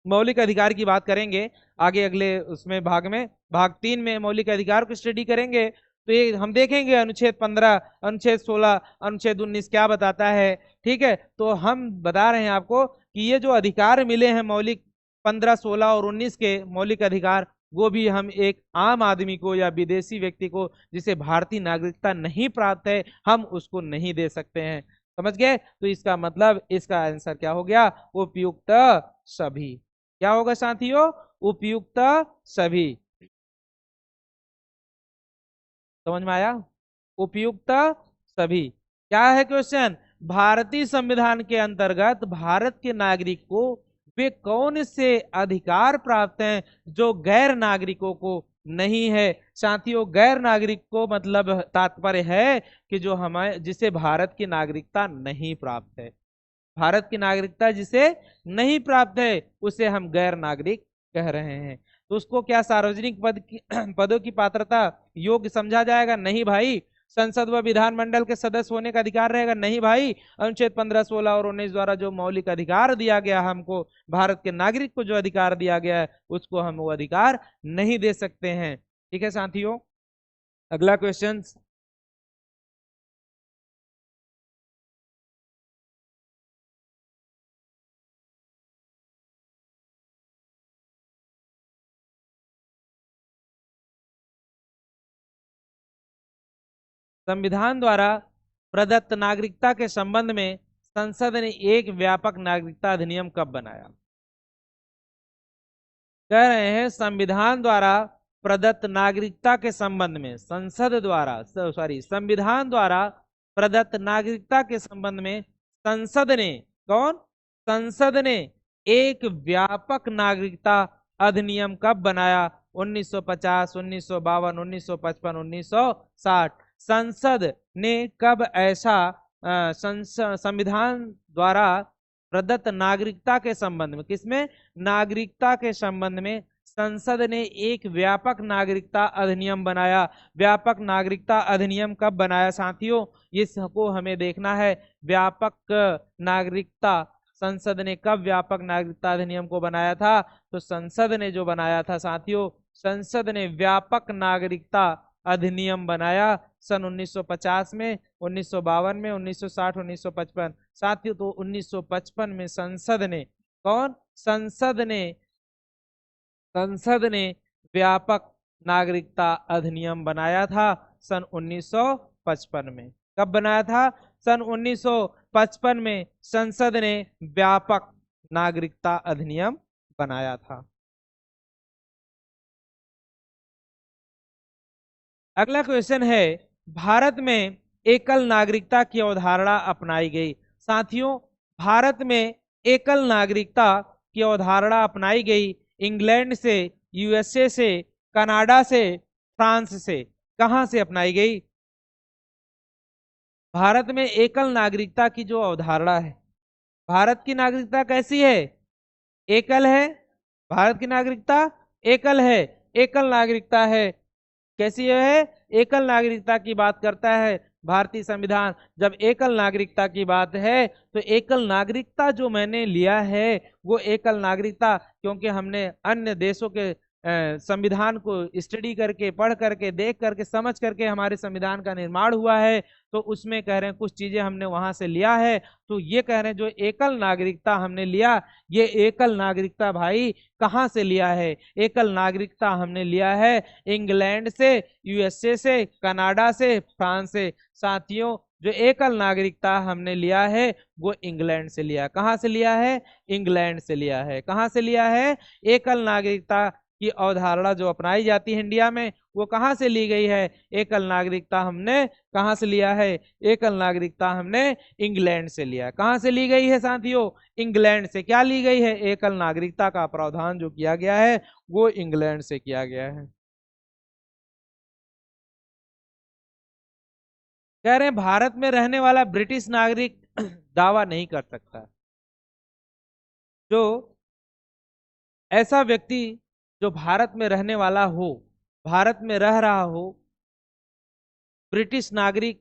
मौलिक अधिकार की बात करेंगे आगे अगले उसमें भाग 3 में मौलिक अधिकार को स्टडी करेंगे। तो ये हम देखेंगे अनुच्छेद 15, अनुच्छेद 16, अनुच्छेद 19 क्या बताता है। ठीक है, तो हम बता रहे हैं आपको कि ये जो अधिकार मिले हैं मौलिक 15, 16 और 19 के मौलिक अधिकार, वो भी हम एक आम आदमी को या विदेशी व्यक्ति को जिसे भारतीय नागरिकता नहीं प्राप्त है हम उसको नहीं दे सकते हैं। समझ गए? तो इसका मतलब इसका आंसर क्या हो गया? उपयुक्त सभी। क्या होगा साथियों? उपयुक्त सभी। समझ में आया? उपयुक्त सभी। क्या है क्वेश्चन? भारतीय संविधान के अंतर्गत भारत के नागरिक को वे कौन से अधिकार प्राप्त हैं जो गैर नागरिकों को नहीं है। साथियों, गैर नागरिक को मतलब तात्पर्य है कि जो हमारे जिसे भारत की नागरिकता नहीं प्राप्त है, भारत की नागरिकता जिसे नहीं प्राप्त है उसे हम गैर नागरिक कह रहे हैं। तो उसको क्या सार्वजनिक पद की पदों की पात्रता योग्य समझा जाएगा? नहीं भाई। संसद व विधानमंडल के सदस्य होने का अधिकार रहेगा? नहीं भाई। अनुच्छेद 15, 16 और 19 द्वारा जो मौलिक अधिकार दिया गया हमको, भारत के नागरिक को जो अधिकार दिया गया है, उसको हम वो अधिकार नहीं दे सकते हैं। ठीक है साथियों, अगला क्वेश्चन। संविधान द्वारा प्रदत्त नागरिकता के संबंध में संसद ने एक व्यापक नागरिकता अधिनियम कब बनाया? कह रहे हैं संविधान द्वारा प्रदत्त नागरिकता के संबंध में संविधान द्वारा प्रदत्त नागरिकता के संबंध में संसद ने, कौन? संसद ने एक व्यापक नागरिकता अधिनियम कब बनाया? 1950, 1952, 1955, 1960। संसद ने कब ऐसा संविधान द्वारा प्रदत्त नागरिकता के संबंध में, किसमें? नागरिकता के संबंध में संसद ने एक व्यापक नागरिकता अधिनियम बनाया। व्यापक नागरिकता अधिनियम कब बनाया साथियों? इसको हमें देखना है। व्यापक नागरिकता संसद ने कब व्यापक नागरिकता अधिनियम को बनाया था? तो संसद ने जो बनाया था साथियों, संसद ने व्यापक नागरिकता अधिनियम बनाया सन 1950 में, 1952 में, 1960, 1955। साथियों, तो 1955 में संसद ने, कौन? संसद ने व्यापक नागरिकता अधिनियम बनाया था सन 1955 में। कब बनाया था? सन 1955 में संसद ने व्यापक नागरिकता अधिनियम बनाया था। अगला क्वेश्चन है, भारत में एकल नागरिकता की अवधारणा अपनाई गई। साथियों, भारत में एकल नागरिकता की अवधारणा अपनाई गई इंग्लैंड से, यूएसए से, कनाडा से, फ्रांस से। कहां से अपनाई गई? भारत में एकल नागरिकता की जो अवधारणा है, भारत की नागरिकता कैसी है? एकल है। भारत की नागरिकता एकल है। एकल नागरिकता है। कैसी है? एकल नागरिकता की बात करता है भारतीय संविधान। जब एकल नागरिकता की बात है तो एकल नागरिकता जो मैंने लिया है वो एकल नागरिकता, क्योंकि हमने अन्य देशों के संविधान को स्टडी करके, पढ़ करके, देख करके, समझ करके हमारे संविधान का निर्माण हुआ है, तो उसमें कह रहे हैं कुछ चीजें हमने वहां से लिया है। तो ये कह रहे हैं जो एकल नागरिकता हमने लिया, ये एकल नागरिकता भाई कहाँ से लिया है? एकल नागरिकता हमने लिया है इंग्लैंड से, यूएसए से, कनाडा से, फ्रांस से। साथियों, जो एकल नागरिकता हमने लिया है वो इंग्लैंड से लिया। कहाँ से लिया है? इंग्लैंड से लिया है। कहाँ से लिया है? एकल नागरिकता की अवधारणा जो अपनाई जाती है इंडिया में, वो कहाँ से ली गई है? एकल नागरिकता हमने कहाँ से लिया है? एकल नागरिकता हमने इंग्लैंड से लिया है। कहाँ से ली गई है साथियों? इंग्लैंड से। क्या ली गई है? एकल नागरिकता का प्रावधान जो किया गया है वो इंग्लैंड से किया गया है। कह रहे हैं भारत में रहने वाला ब्रिटिश नागरिक दावा नहीं कर सकता। जो ऐसा व्यक्ति जो भारत में रहने वाला हो, भारत में रह रहा हो, ब्रिटिश नागरिक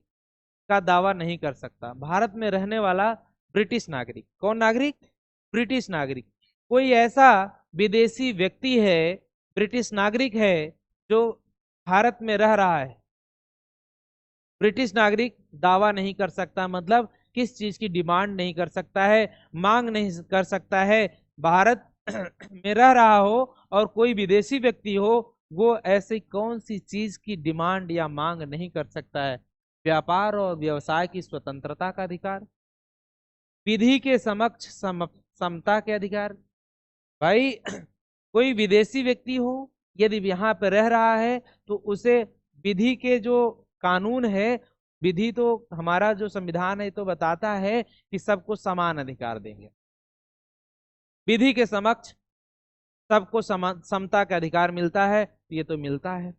का दावा नहीं कर सकता। भारत में रहने वाला ब्रिटिश नागरिक, कौन नागरिक? ब्रिटिश नागरिक। कोई ऐसा विदेशी व्यक्ति है, ब्रिटिश नागरिक है, जो भारत में रह रहा है, ब्रिटिश नागरिक दावा नहीं कर सकता। मतलब किस चीज की डिमांड नहीं कर सकता है, मांग नहीं कर सकता है। भारत में रह रहा हो और कोई विदेशी व्यक्ति हो, वो ऐसी कौन सी चीज की डिमांड या मांग नहीं कर सकता है? व्यापार और व्यवसाय की स्वतंत्रता का अधिकार, विधि के समक्ष समता के अधिकार। भाई कोई विदेशी व्यक्ति हो, यदि यहाँ पे रह रहा है तो उसे विधि के जो कानून है, विधि तो हमारा जो संविधान है तो बताता है कि सबको समान अधिकार देंगे। विधि के समक्ष सबको समता का अधिकार मिलता है, ये तो मिलता है।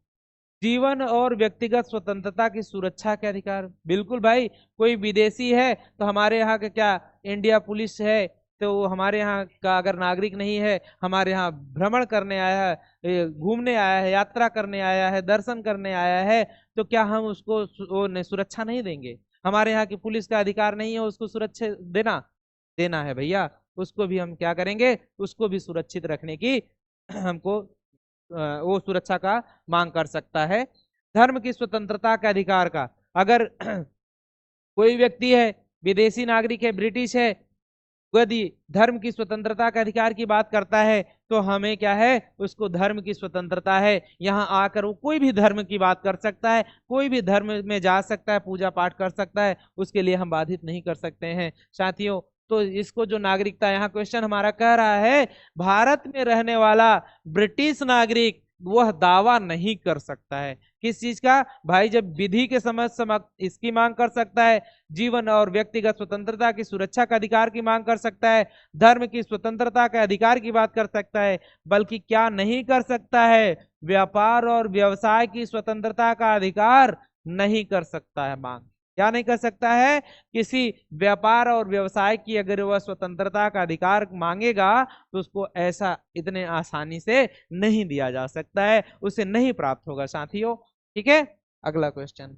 जीवन और व्यक्तिगत स्वतंत्रता की सुरक्षा के अधिकार, बिल्कुल भाई। कोई विदेशी है तो हमारे यहाँ का क्या इंडिया पुलिस है, तो वो हमारे यहाँ का अगर नागरिक नहीं है, हमारे यहाँ भ्रमण करने आया है, घूमने आया है, यात्रा करने आया है, दर्शन करने आया है, तो क्या हम उसको सुरक्षा नहीं देंगे? हमारे यहाँ की पुलिस का अधिकार नहीं है उसको सुरक्षा देना? देना है भैया। उसको भी हम क्या करेंगे, उसको भी सुरक्षित रखने की हमको वो सुरक्षा का मांग कर सकता है। धर्म की स्वतंत्रता के अधिकार का, अगर कोई व्यक्ति है, विदेशी नागरिक है, ब्रिटिश है, यदि धर्म की स्वतंत्रता के अधिकार की बात करता है तो हमें क्या है, उसको धर्म की स्वतंत्रता है। यहाँ आकर वो कोई भी धर्म की बात कर सकता है, कोई भी धर्म में जा सकता है, पूजा पाठ कर सकता है, उसके लिए हम बाधित नहीं कर सकते हैं साथियों। तो इसको जो नागरिकता, यहाँ क्वेश्चन हमारा कह रहा है भारत में रहने वाला ब्रिटिश नागरिक वह दावा नहीं कर सकता है। किस चीज का भाई? जब विधि के समक्ष इसकी मांग कर सकता है, जीवन और व्यक्तिगत स्वतंत्रता की सुरक्षा का अधिकार की मांग कर सकता है, धर्म की स्वतंत्रता के अधिकार की बात कर सकता है, बल्कि क्या नहीं कर सकता है, व्यापार और व्यवसाय की स्वतंत्रता का अधिकार नहीं कर सकता है मांग। क्या नहीं कर सकता है? किसी व्यापार और व्यवसाय की अगर वह स्वतंत्रता का अधिकार मांगेगा तो उसको ऐसा इतने आसानी से नहीं दिया जा सकता है, उसे नहीं प्राप्त होगा साथियों। ठीक है, अगला क्वेश्चन।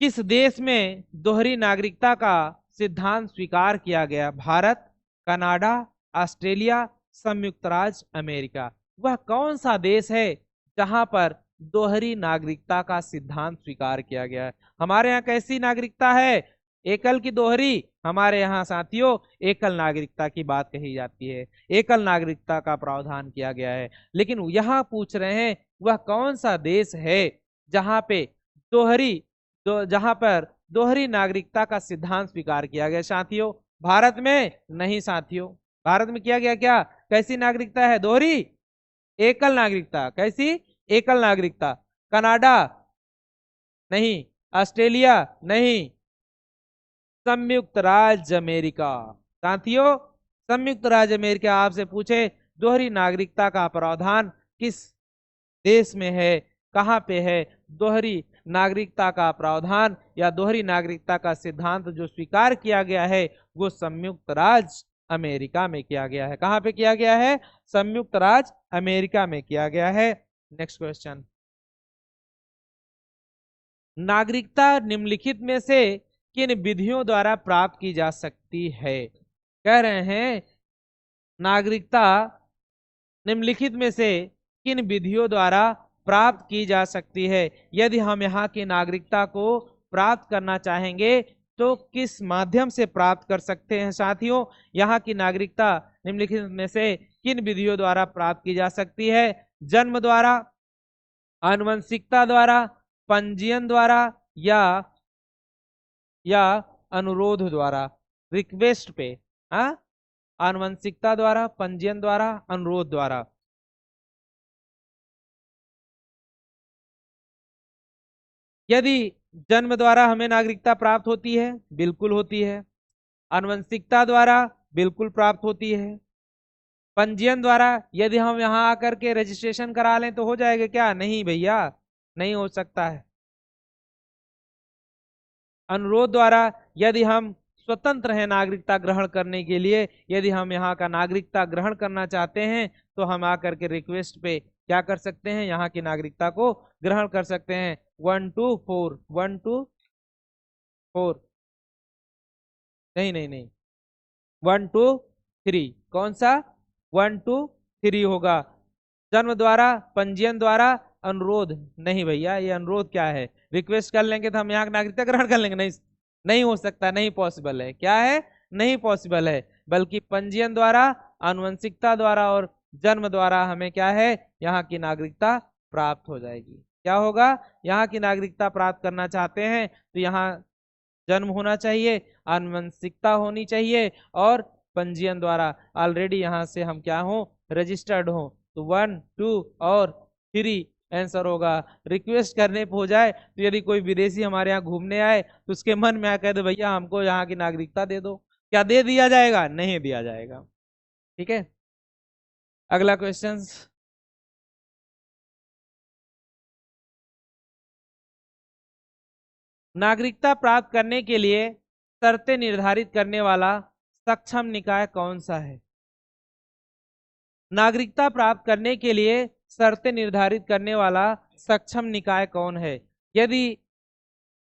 किस देश में दोहरी नागरिकता का सिद्धांत स्वीकार किया गया? भारत, कनाडा, ऑस्ट्रेलिया, संयुक्त राज्य अमेरिका। वह कौन सा देश है जहां पर दोहरी नागरिकता का सिद्धांत स्वीकार किया गया है? हमारे यहाँ कैसी नागरिकता है? एकल की दोहरी? हमारे यहाँ साथियों एकल नागरिकता की बात कही जाती है, एकल नागरिकता का प्रावधान किया गया है। लेकिन यहाँ पूछ रहे हैं वह कौन सा देश है जहां पे दोहरी जहां पर दोहरी नागरिकता का सिद्धांत स्वीकार किया गया साथियों? भारत में नहीं साथियों। भारत में किया गया क्या? कैसी नागरिकता है? दोहरी एकल नागरिकता। कैसी? एकल नागरिकता। कनाडा नहीं, ऑस्ट्रेलिया नहीं, संयुक्त राज्य अमेरिका साथियों। संयुक्त राज्य अमेरिका आपसे पूछे दोहरी नागरिकता का प्रावधान किस देश में है, कहां पे है? दोहरी नागरिकता का प्रावधान या दोहरी नागरिकता का सिद्धांत जो स्वीकार किया गया है वो संयुक्त राज्य अमेरिका में किया गया है। कहां पे किया गया है? संयुक्त राज्य अमेरिका में किया गया है। Next question. नागरिकता निम्नलिखित में से किन विधियों द्वारा प्राप्त की जा सकती है? कह रहे हैं नागरिकता निम्नलिखित में से किन विधियों द्वारा प्राप्त की जा सकती है? यदि हम यहाँ की नागरिकता को प्राप्त करना चाहेंगे तो किस माध्यम से प्राप्त कर सकते हैं साथियों? यहाँ की नागरिकता निम्नलिखित में से किन विधियों द्वारा प्राप्त की जा सकती है? जन्म द्वारा, आनुवंशिकता द्वारा, पंजीयन द्वारा या अनुरोध द्वारा, रिक्वेस्ट पे। हाँ, आनुवंशिकता द्वारा, पंजीयन द्वारा, अनुरोध द्वारा। यदि जन्म द्वारा हमें नागरिकता प्राप्त होती है, बिल्कुल होती है। आनुवंशिकता द्वारा बिल्कुल प्राप्त होती है। पंजीयन द्वारा यदि हम यहाँ आकर के रजिस्ट्रेशन करा लें तो हो जाएगा क्या? नहीं भैया, नहीं हो सकता है। अनुरोध द्वारा यदि हम स्वतंत्र हैं नागरिकता ग्रहण करने के लिए, यदि हम यहाँ का नागरिकता ग्रहण करना चाहते हैं तो हम आकर के रिक्वेस्ट पे क्या कर सकते हैं? यहाँ की नागरिकता को ग्रहण कर सकते हैं। 1 2 4, 1 2 4, नहीं नहीं नहीं, 1 2 3, कौन सा? 1 2 3 होगा। जन्म द्वारा, पंजीयन द्वारा, अनुरोध नहीं भैया, ये अनुरोध क्या है? रिक्वेस्ट कर लेंगे तो हम यहाँ नागरिकता ग्रहण कर लेंगे? नहीं, नहीं हो सकता, नहीं पॉसिबल है। क्या है? नहीं पॉसिबल है। बल्कि पंजीयन द्वारा, आनुवंशिकता द्वारा और जन्म द्वारा हमें क्या है? यहाँ की नागरिकता प्राप्त हो जाएगी। क्या होगा? यहाँ की नागरिकता प्राप्त करना चाहते हैं तो यहाँ जन्म होना चाहिए, आनुवंशिकता होनी चाहिए और पंजीयन द्वारा ऑलरेडी यहाँ से हम क्या हो? रजिस्टर्ड हो। तो 1 2 और 3 आंसर होगा। रिक्वेस्ट करने पे हो जाए तो यदि कोई विदेशी हमारे यहाँ घूमने आए तो उसके मन में आ कह दे भैया हमको यहाँ की नागरिकता दे दो, क्या दे दिया जाएगा? नहीं दिया जाएगा। ठीक है, अगला क्वेश्चन। नागरिकता प्राप्त करने के लिए शर्तें निर्धारित करने वाला सक्षम निकाय कौन सा है? नागरिकता प्राप्त करने के लिए शर्तें निर्धारित करने वाला सक्षम निकाय कौन है? यदि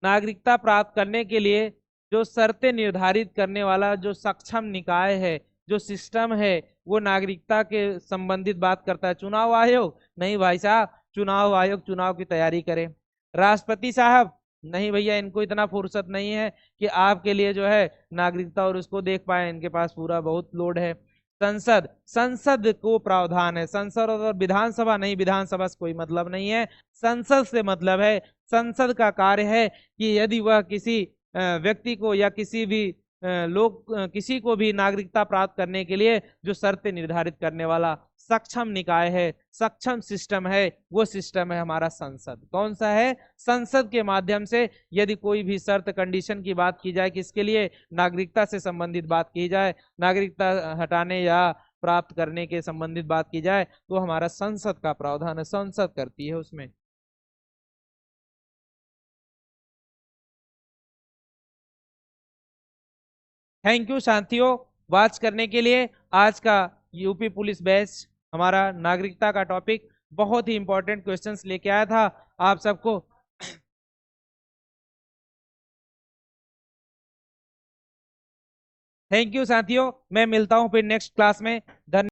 नागरिकता प्राप्त करने के लिए जो शर्तें निर्धारित करने वाला जो सक्षम निकाय है, जो सिस्टम है, वो नागरिकता के संबंधित बात करता है चुनाव आयोग? नहीं भाई साहब, चुनाव आयोग चुनाव की तैयारी करे। राष्ट्रपति साहब? नहीं भैया, इनको इतना फुर्सत नहीं है कि आपके लिए जो है नागरिकता और उसको देख पाए, इनके पास पूरा बहुत लोड है। संसद? संसद को प्रावधान है, संसद और विधानसभा नहीं, विधानसभा से कोई मतलब नहीं है, संसद से मतलब है। संसद का कार्य है कि यदि वह किसी व्यक्ति को या किसी भी किसी को भी नागरिकता प्राप्त करने के लिए जो शर्तें निर्धारित करने वाला सक्षम निकाय है, सक्षम सिस्टम है, वो सिस्टम है हमारा संसद। कौन सा है? संसद के माध्यम से यदि कोई भी शर्त कंडीशन की बात की जाए, किसके लिए? नागरिकता से संबंधित बात की जाए, नागरिकता हटाने या प्राप्त करने के संबंधित बात की जाए, तो हमारा संसद का प्रावधान है, संसद करती है उसमें। थैंक यू साथियों वॉच करने के लिए। आज का यूपी पुलिस बैच हमारा नागरिकता का टॉपिक बहुत ही इंपॉर्टेंट क्वेश्चंस लेके आया था आप सबको। थैंक यू साथियों, मैं मिलता हूं फिर नेक्स्ट क्लास में। धन्यवाद।